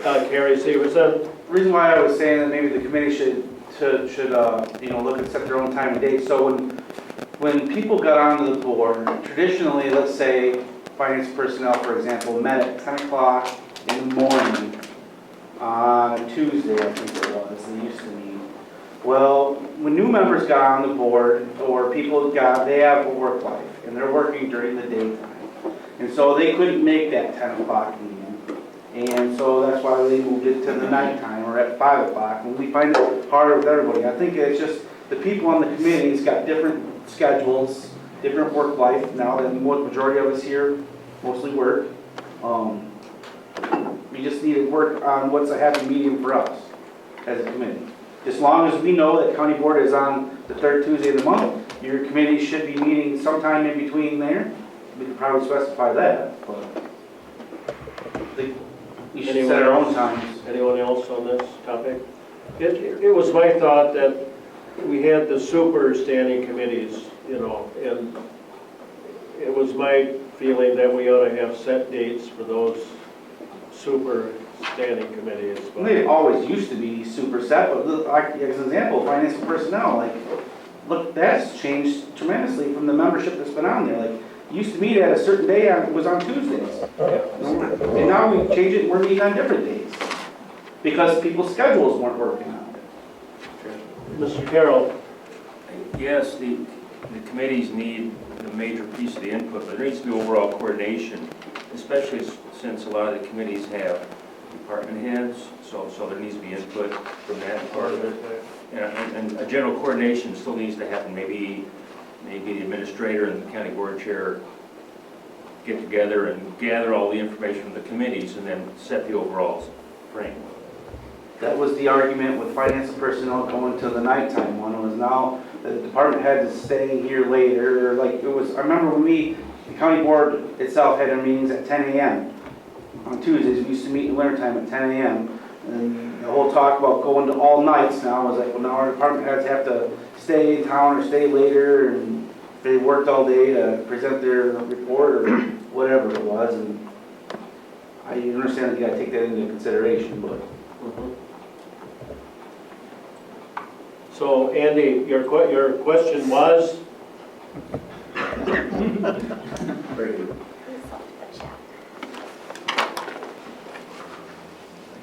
Carrie Severson. The reason why I was saying that maybe the committee should look and set their own time and date. So when people got onto the board, traditionally, let's say finance personnel, for example, met at 10 o'clock in the morning on Tuesday, I think it was, they used to meet. Well, when new members got on the board, or they have a work life, and they're working during the daytime. And so they couldn't make that 10 o'clock meeting. And so that's why they moved it to the nighttime or at 5 o'clock. And we find it harder with everybody. I think it's just the people on the committee's got different schedules, different work life now than the majority of us here mostly work. We just need to work on what's a happy medium for us as a committee. As long as we know that county board is on the third Tuesday of the month, your committee should be meeting sometime in between there. We could probably specify that, but I think we should set our own times. Anyone else on this topic? It was my thought that we had the super standing committees, and it was my feeling that we ought to have set dates for those super standing committees. They always used to be super set, but like as an example, finance and personnel, like look, that's changed tremendously from the membership that's been on there. Like, used to meet at a certain day, it was on Tuesdays. And now we changed it, and we're meeting on different days. Because people's schedules weren't working out. Mr. Carroll? Yes, the committees need a major piece of the input, but there needs to be overall coordination, especially since a lot of the committees have department heads, so there needs to be input from that part of it. And a general coordination still needs to happen. Maybe the administrator and the county board chair get together and gather all the information from the committees and then set the overall framework. That was the argument with finance and personnel going to the nighttime one. It was now the department had to stay here later. Like it was, I remember when the county board itself had their meetings at 10 a.m. on Tuesdays. We used to meet in the wintertime at 10 a.m. And the whole talk about going to all nights now was like, well, now our department heads have to stay in town or stay later, and they worked all day to present their report or whatever it was. And I understand that you got to take that into consideration, but. So, Andy, your question was? I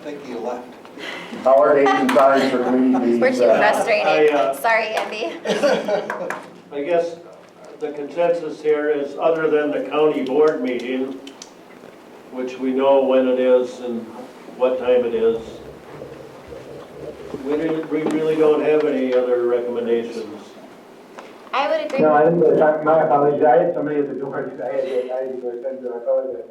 think he left. How are dates and times for committee meetings? We're too frustrated. Sorry, Andy. I guess the consensus here is, other than the county board meeting, which we know when it is and what time it is, we really don't have any other recommendations. I would agree. No, I didn't really talk, my apologies, I had somebody at the door, because I had to go attend to, I apologize.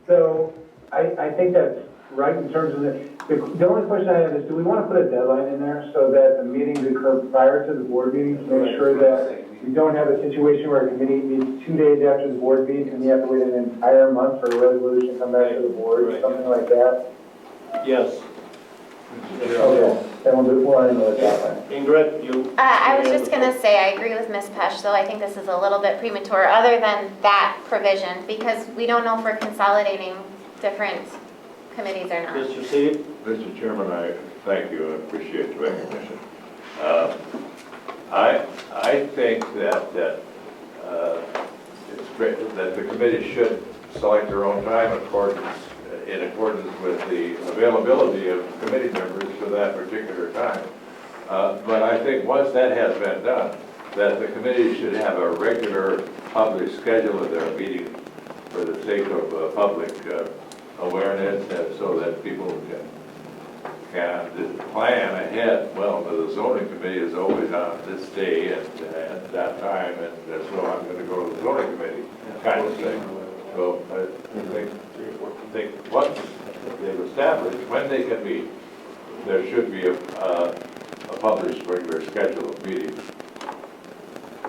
So, I think that's right in terms of the only question I have is, do we want to put a deadline in there so that the meetings occur prior to the board meetings, to make sure that we don't have a situation where a committee meets 2 days after the board meets and you have to wait an entire month for a resolution to come back to the board, something like that? Yes. Okay, then we'll handle it that way. Ingrid, you? I was just going to say, I agree with Ms. Pesch, though I think this is a little bit premature, other than that provision, because we don't know if we're consolidating different committees or not. Mr. Seed? Mr. Chairman, I thank you and appreciate your recognition. I think that it's great that the committee should select their own time in accordance with the availability of committee members for that particular time. But I think once that has been done, that the committee should have a regular public schedule of their meeting for the sake of public awareness, and so that people can plan ahead. Well, the zoning committee is always on this day and at that time, and so I'm going to go to the zoning committee kind of thing. So I think once they've established when they can meet, there should be a published regular schedule of meetings.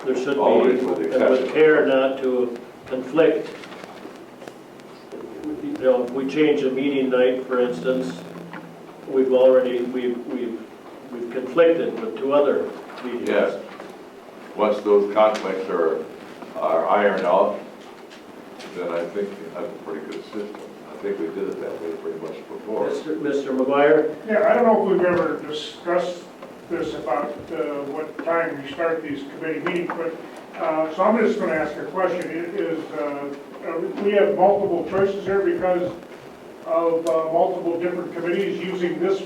There should be, always with care not to conflict. You know, if we change a meeting night, for instance, we've conflicted with 2 other meetings. Yes. Once those conflicts are ironed out, then I think you have a pretty good system. I think we did it that way pretty much before. Mr. McGuire? Yeah, I don't know if we've ever discussed this about what time we start these committee meetings, but so I'm just going to ask a question. We have multiple choices here because of multiple different committees using this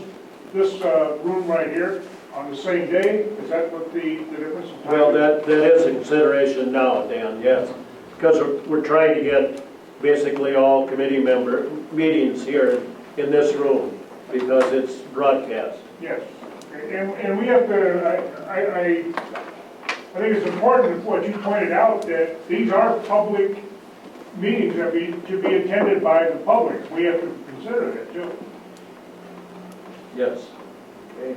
room right here on the same day? Is that what the difference in time? Well, that is a consideration now, Dan, yes. Because we're trying to get basically all committee member meetings here in this room because it's broadcast. Yes. And we have to, I think it's important what you pointed out, that these are public meetings that to be attended by the public. We have to consider that too. Yes. Okay.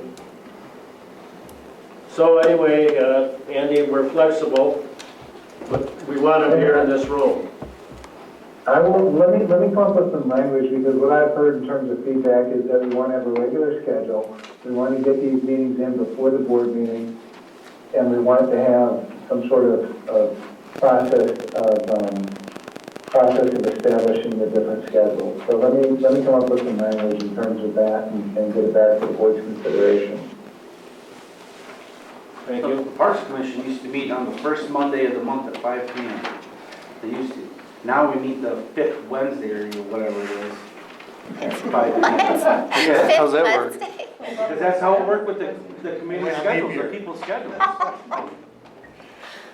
So anyway, Andy, we're flexible, but we want them here in this room. Let me come up with some language, because what I've heard in terms of feedback is that we want to have a regular schedule. We want to get these meetings in before the board meeting, and we want to have some sort of process of establishing the different schedules. So let me come up with some language in terms of that and get it back to the board's consideration. Thank The you. Parks Commission used to meet on the first Monday of the month at 5 p.m. They used to. Now we meet the fifth Wednesday or whatever it is. At 5 p.m. Yeah, how's that work? Wednesday. Because that's how it worked with the committee schedules, the people's schedules.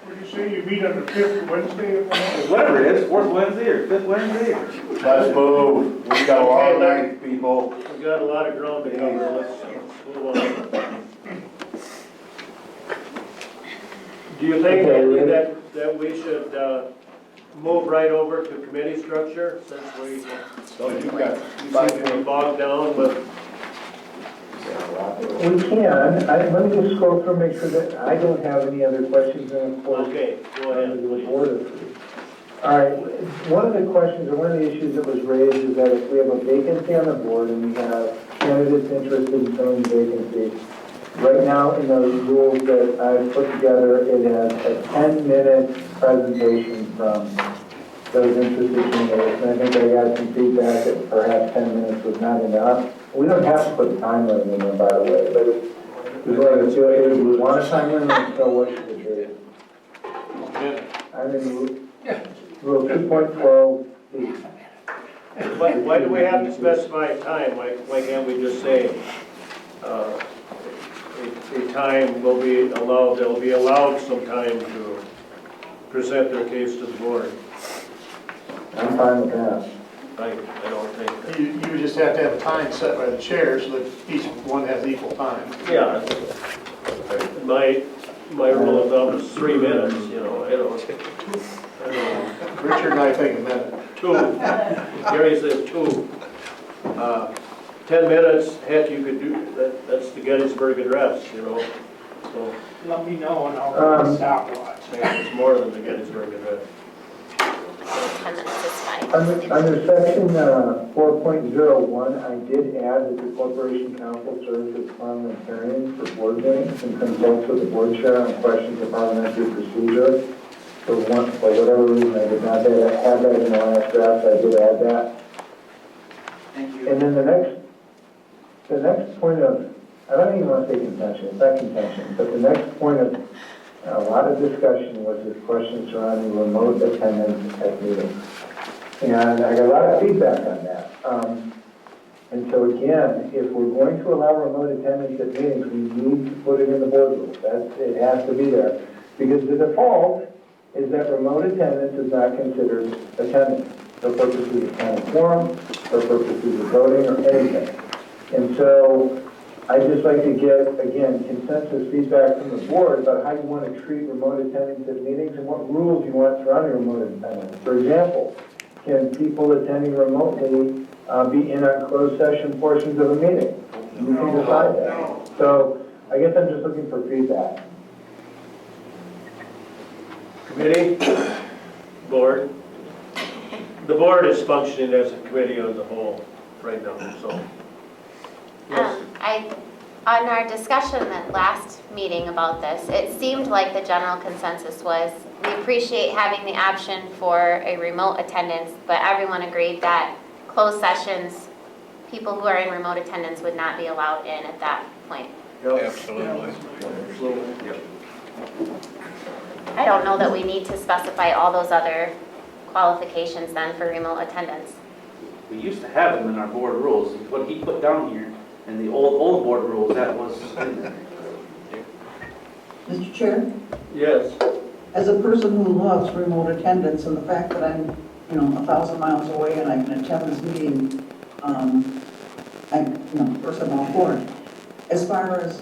Would you say you meet on the fifth Wednesday of the month? Whatever it is, fourth Wednesday or fifth Wednesday. Let's move. We got a long night, people. We've got a lot of ground to cover, let's move on. Do you think, Andy, that we should move right over to committee structure, since we seem to be bogged down with... We can. Let me just scroll through, make sure that I don't have any other questions, and of course, Okay, go ahead, the please. board is. All right, one of the questions, or one of the issues that was raised is that if we have a vacancy on the board and we have candidates interested in filling the vacancy, right now in the rules that I've put together, it has a 10-minute presentation from those interested candidates. And I think I got some feedback that perhaps 10 minutes was not enough. We don't have to put a time limit in there, by the way, but if we want a time limit, so what should it be? I'm in rule 2.12. Why do we have to specify a time? Why can't we just say a time will be allowed, they'll be allowed some time to present their case to the board? I'm fine with that. I don't think. You would just have to have a time set by the chair so that each one has equal time. Yeah. My rule of thumb is 3 minutes, you know, I don't know. Richard and I think a minute. 2. Gary says 2. 10 minutes, heck, you could do, that's the Gettysburg Address, you know, so. Let me know and I'll put a stopwatch. It's more than the Gettysburg Address. 10 minutes is fine. Under section 4.01, I did add that the Corporation Council serves as parliamentarian for board meetings and consults with the board chair on questions of parliamentary procedure. For whatever reason, I did not have that in the last draft, I did add that. Thank you. And then the next point of, I don't even want to say contention, it's not contention, but the next point of a lot of discussion was this question surrounding remote attendance at meetings. And I got a lot of feedback on that. And so again, if we're going to allow remote attendance at meetings, we need to put it in the board rules. It has to be there. Because the default is that remote attendance is not considered attendance for purposes of county quorum, for purposes of voting or anything. And so I'd just like to get, again, consensus feedback from the board about how you want to treat remote attendance at meetings and what rules you want surrounding remote attendance. For example, can people attending remotely be in on closed session portions of a meeting? You can decide that. So I guess I'm just looking for feedback. Committee, board. The board is functioning as a committee as a whole right now, so. On our discussion at last meeting about this, it seemed like the general consensus was we appreciate having the option for a remote attendance, but everyone agreed that closed sessions, people who are in remote attendance would not be allowed in at that point. Absolutely. I don't know that we need to specify all those other qualifications then for remote attendance. We used to have them in our board rules. What he put down here in the old board rules, that was in there. Mr. Chair, Yes. as a person who loves remote attendance and the fact that I'm, 1,000 miles away and I can attend this meeting, first of all, for it. As far as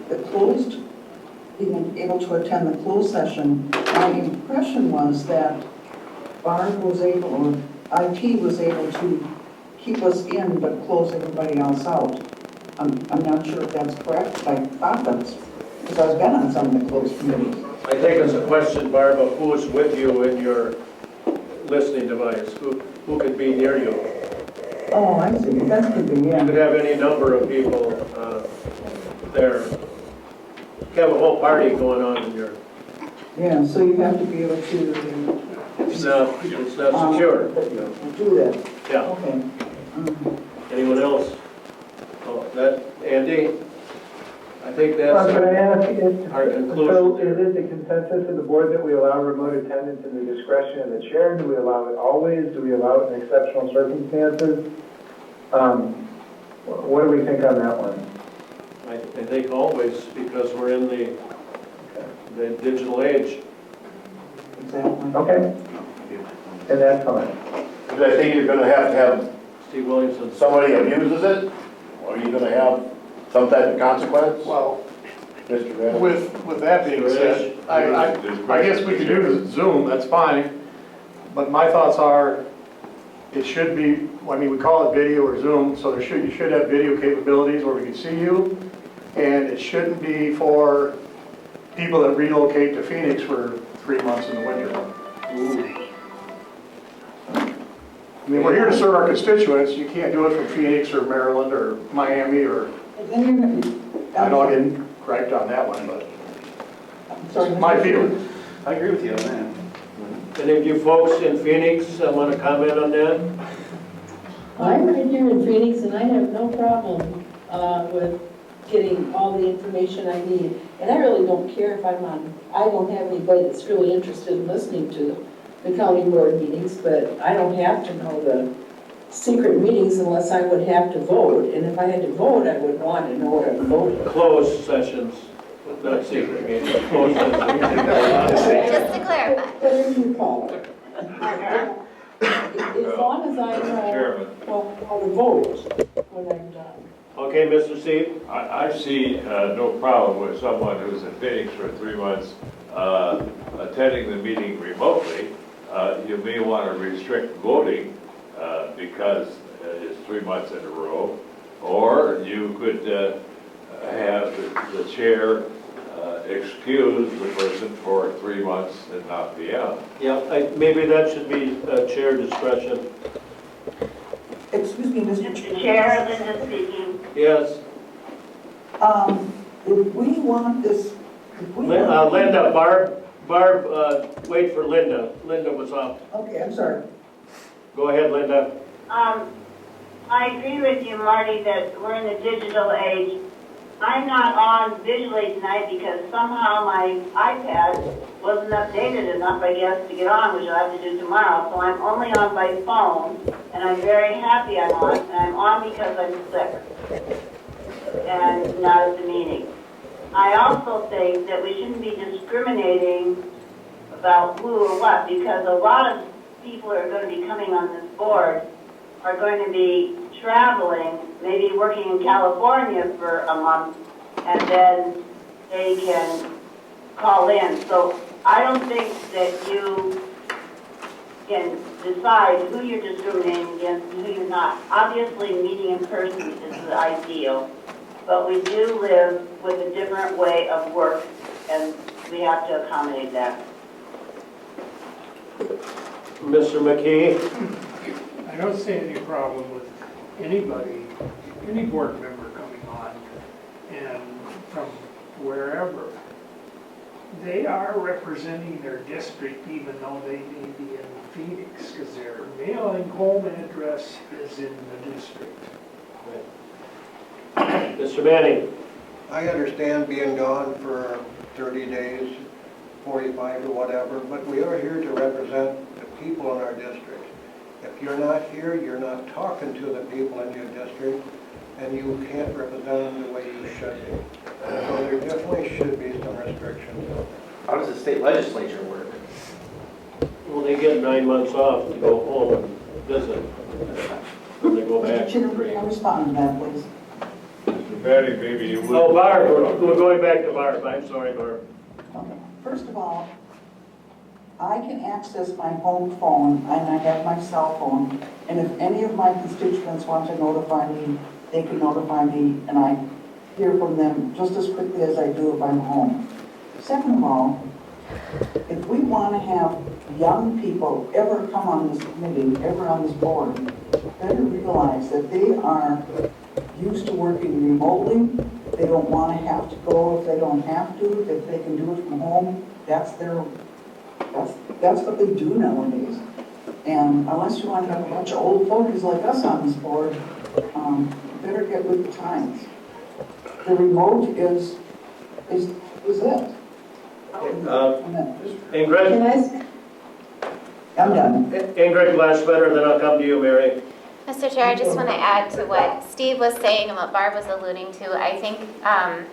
the closed, being able to attend the closed session, my impression was that Barb was able, or IT was able to keep us in but close everybody else out. I'm not sure if that's correct, I thought that's, because I've been on some of the closed committees. I think it's a question, Barb, of who's with you in your listening device, who could be near you. Oh, I see, that could be, You yeah. could have any number of people there. You have a whole party going on in your, Yeah, so you have to be able to it's not secure. do that. Yeah. Okay. Anyone else? Oh, that, Andy? I think Can I that's ask, our so conclusion is there. it the consensus of the board that we allow remote attendance in the discretion of the chair? Do we allow it always? Do we allow it in exceptional circumstances? What do we think on that one? I think always, because we're in the digital age. Exactly. Okay. And that's fine. Because I think you're gonna have Steve Williamson. somebody abuses it, or are you gonna have some type of consequence? Well, Mr. Renner? with that being said, I guess we could do Zoom, that's fine. But my thoughts are, it should be, I mean, we call it video or Zoom, so you should have video capabilities where we can see you. And it shouldn't be for people that relocate to Phoenix for 3 months in the winter. I mean, we're here to serve our constituents. You can't do it from Phoenix or Maryland or Miami or, I know I didn't correct on that one, but it's my feeling. I agree with you on that. Any of you folks in Phoenix want to comment on that? I'm right here in Phoenix, and I have no problem with getting all the information I need. And I really don't care if I don't have anybody that's really interested in listening to the county board meetings, but I don't have to know the secret meetings unless I would have to vote. And if I had to vote, I would want to know what I'm voting. Closed sessions, not secret meetings, closed sessions. Just to clarify. Whatever you call it. As long as I know how to vote when I'm done. Okay, Mr. Steve? I see no problem with someone who's in Phoenix for 3 months attending the meeting remotely. You may want to restrict voting because it's 3 months in a row. Or you could have the chair excuse the person for 3 months and not be out. Yeah, maybe that should be chair discretion. Excuse me, Mr. Mr. Chair, Linda speaking. Yes. If we want this, Linda, Barb, wait for Linda. Linda was up. okay, I'm sorry. Go ahead, Linda. I agree with you, Marty, that we're in the digital age. I'm not on visually tonight because somehow my iPad wasn't updated enough, I guess, to get on, which I'll have to do tomorrow. So I'm only on by phone, and I'm very happy I'm on, and I'm on because I'm sick and not at the meeting. I also think that we shouldn't be discriminating about who or what, because a lot of people who are going to be coming on this board are going to be traveling, maybe working in California for a month, and then they can call in. So I don't think that you can decide who you're discriminating against and who you're not. Obviously, meeting in person is the ideal, but we do live with a different way of work, and we have to accommodate that. Mr. McKee? I don't see any problem with anybody, any board member coming on and from wherever. They are representing their district even though they may be in Phoenix because their mailing home address is in the district. Mr. Manning? I understand being gone for 30 days, 45 or whatever, but we are here to represent the people in our district. If you're not here, you're not talking to the people in your district, and you can't represent them the way you should be. So there definitely should be some restrictions. How does the state legislature work? Well, they get 9 months off to go home and visit. Then they go back Mr. for Chairman, free. can I respond to that, please? Mr. Manning, maybe you would. Oh, Barb, we're going back to Barb. I'm sorry, Barb. Okay. First of all, I can access my home phone, and I have my cell phone, and if any of my constituents want to notify me, they can notify me, and I hear from them just as quickly as I do if I'm home. Second of all, if we want to have young people ever come on this committee, ever on this board, better realize that they are used to working remotely. They don't want to have to go if they don't have to. If they can do it from home, that's what they do nowadays. And unless you want to have a bunch of old fogies like us on this board, better get with the times. The remote is is it. Ingrid? Can I, I'm done. Ingrid Glassbetter, then I'll come to you, Mary. Mr. Chair, I just want to add to what Steve was saying and what Barb was alluding to. I think I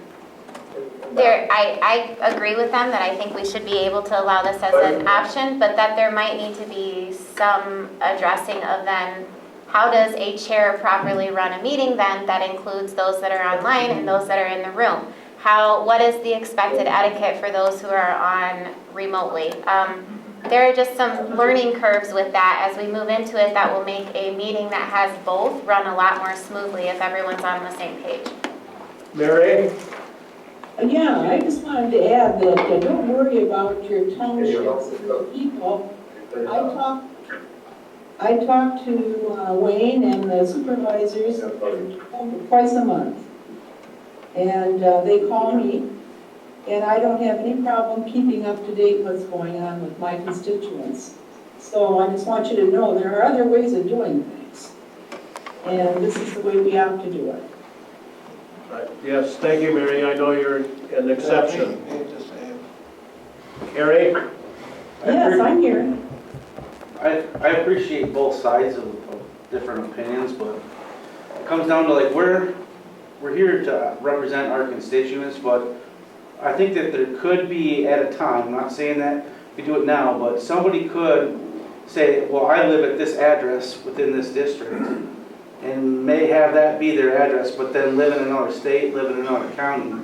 agree with them that I think we should be able to allow this as an option, but that there might need to be some addressing of then how does a chair properly run a meeting then that includes those that are online and those that are in the room? What is the expected etiquette for those who are on remotely? There are just some learning curves with that as we move into it that will make a meeting that has both run a lot more smoothly if everyone's on the same page. Mary? yeah, I just wanted to add that don't worry about your townships and the people. I talk to Wayne and the supervisors twice a month. And they call me, and I don't have any problem keeping up to date what's going on with my constituents. So I just want you to know there are other ways of doing things. And this is the way we have to do it. Yes, thank you, Mary. I know you're an exception. Carrie? Yes, I'm here. I appreciate both sides of different opinions, but it comes down to like we're here to represent our constituents, but I think that there could be at a time, I'm not saying that we do it now, but somebody could say, well, I live at this address within this district, and may have that be their address, but then live in another state, live in another county,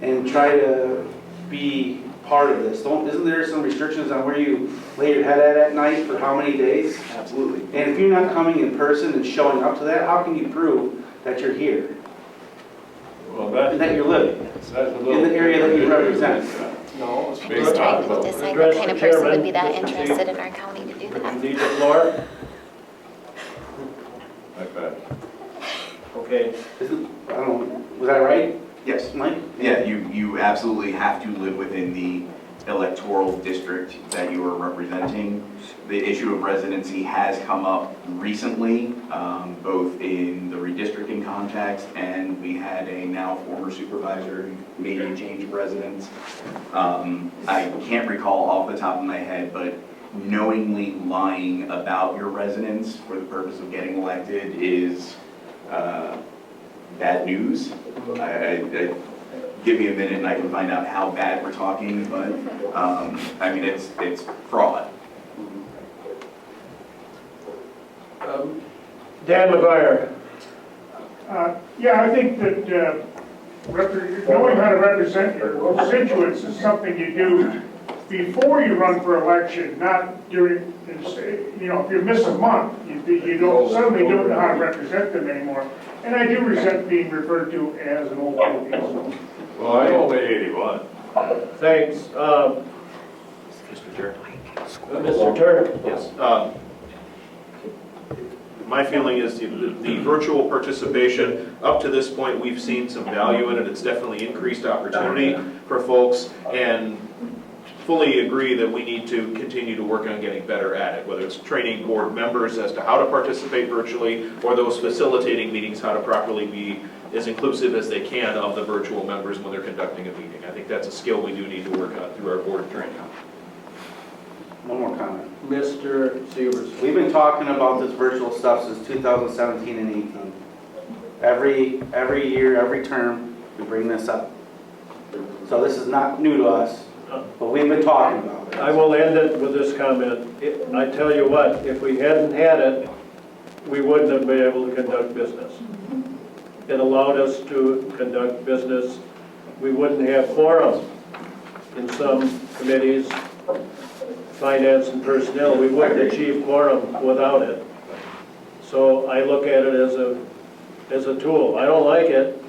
and try to be part of this. Isn't there some restrictions on where you lay your head at night for how many days? Absolutely. And if you're not coming in person and showing up to that, how can you prove that you're here? Well, that's, And that you're living in the area that you represent. No, it's I'm based just trying on to the decide what kind of person would be that interested in our county to do You that. need the floor? like that. Okay. I don't know, was I right? Yes. Mike? Yeah, you absolutely have to live within the electoral district that you are representing. The issue of residency has come up recently, both in the redistricting context, and we had a now former supervisor who made a change of residence. I can't recall off the top of my head, but knowingly lying about your residence for the purpose of getting elected is bad news. Give me a minute and I can find out how bad we're talking, but I mean, it's fraud. Dan McGuire. Yeah, I think that knowing how to represent your constituents is something you do before you run for election, not during, if you miss a month, you don't suddenly don't know how to represent them anymore. And I do resent being referred to as an old fool. Well, I'm only 81. Thanks. Mr. Chair? Mr. Turner? Yes. My feeling is the virtual participation, up to this point, we've seen some value in it. It's definitely increased opportunity for folks, and fully agree that we need to continue to work on getting better at it, whether it's training board members as to how to participate virtually, or those facilitating meetings how to properly be as inclusive as they can of the virtual members when they're conducting a meeting. I think that's a skill we do need to work on through our board training. One more comment. Mr. Sievers. We've been talking about this virtual stuff since 2017 and 18. Every year, every term, we bring this up. So this is not new to us, but we've been talking about it. I will end it with this comment. I tell you what, if we hadn't had it, we wouldn't have been able to conduct business. It allowed us to conduct business. We wouldn't have quorum in some committees, finance and personnel. We wouldn't achieve quorum without it. So I look at it as a tool. I don't like it.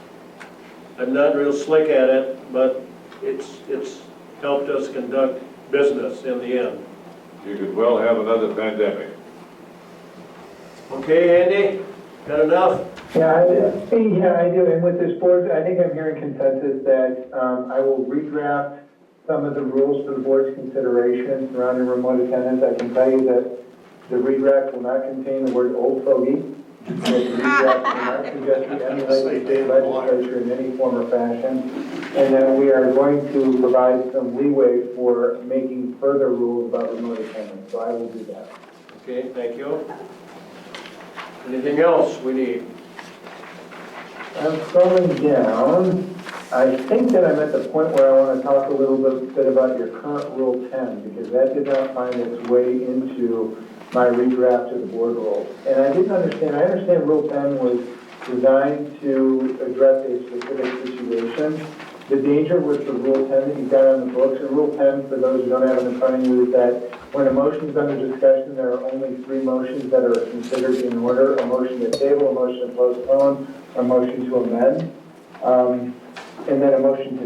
I'm not real slick at it, but it's helped us conduct business in the end. You could well have another pandemic. Okay, Andy, got enough? Yeah, I do. And with this board, I think I'm hearing consensus that I will redraft some of the rules for the board's consideration surrounding remote attendance. I can tell you that the redraft will not contain the word old fogey. that the redraft suggests we emulate the state legislature in any form or fashion, and then we are going to provide some leeway for making further rules about remote attendance, so I will do that. Okay, thank you. Anything else we need? I'm scrolling down. I think that I'm at the point where I want to talk a little bit about your current Rule 10, because that did not find its way into my redraft of the board rules. And I understand Rule 10 was designed to address a specific situation. The danger with the Rule 10 that you've got on the books, and Rule 10, for those who don't have it in front of you, is that when a motion is under discussion, there are only 3 motions that are considered in order: a motion to table, a motion to postpone, a motion to amend. And then a motion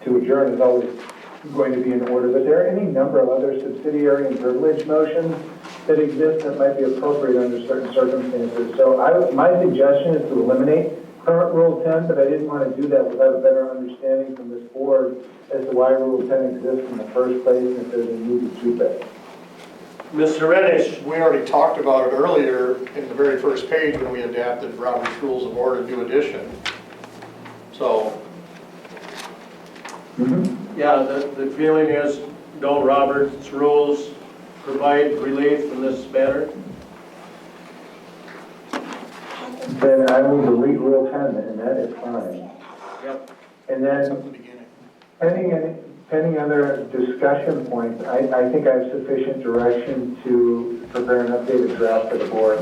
to adjourn is always going to be in order. But there are any number of other subsidiary and privilege motions that exist that might be appropriate under certain circumstances. So my suggestion is to eliminate current Rule 10, but I didn't want to do that without a better understanding from this board as to why Rule 10 exists in the first place and if there's a need to keep it. Mr. Reddish. We already talked about it earlier in the very first page when we adapted Robert's Rules of Order, new edition. So. Yeah, the feeling is, don't Robert's rules provide relief in this matter? Then I will delete Rule 10, and that is fine. Yep. And then, pending other discussion points, I think I have sufficient direction to prepare an updated draft for the board.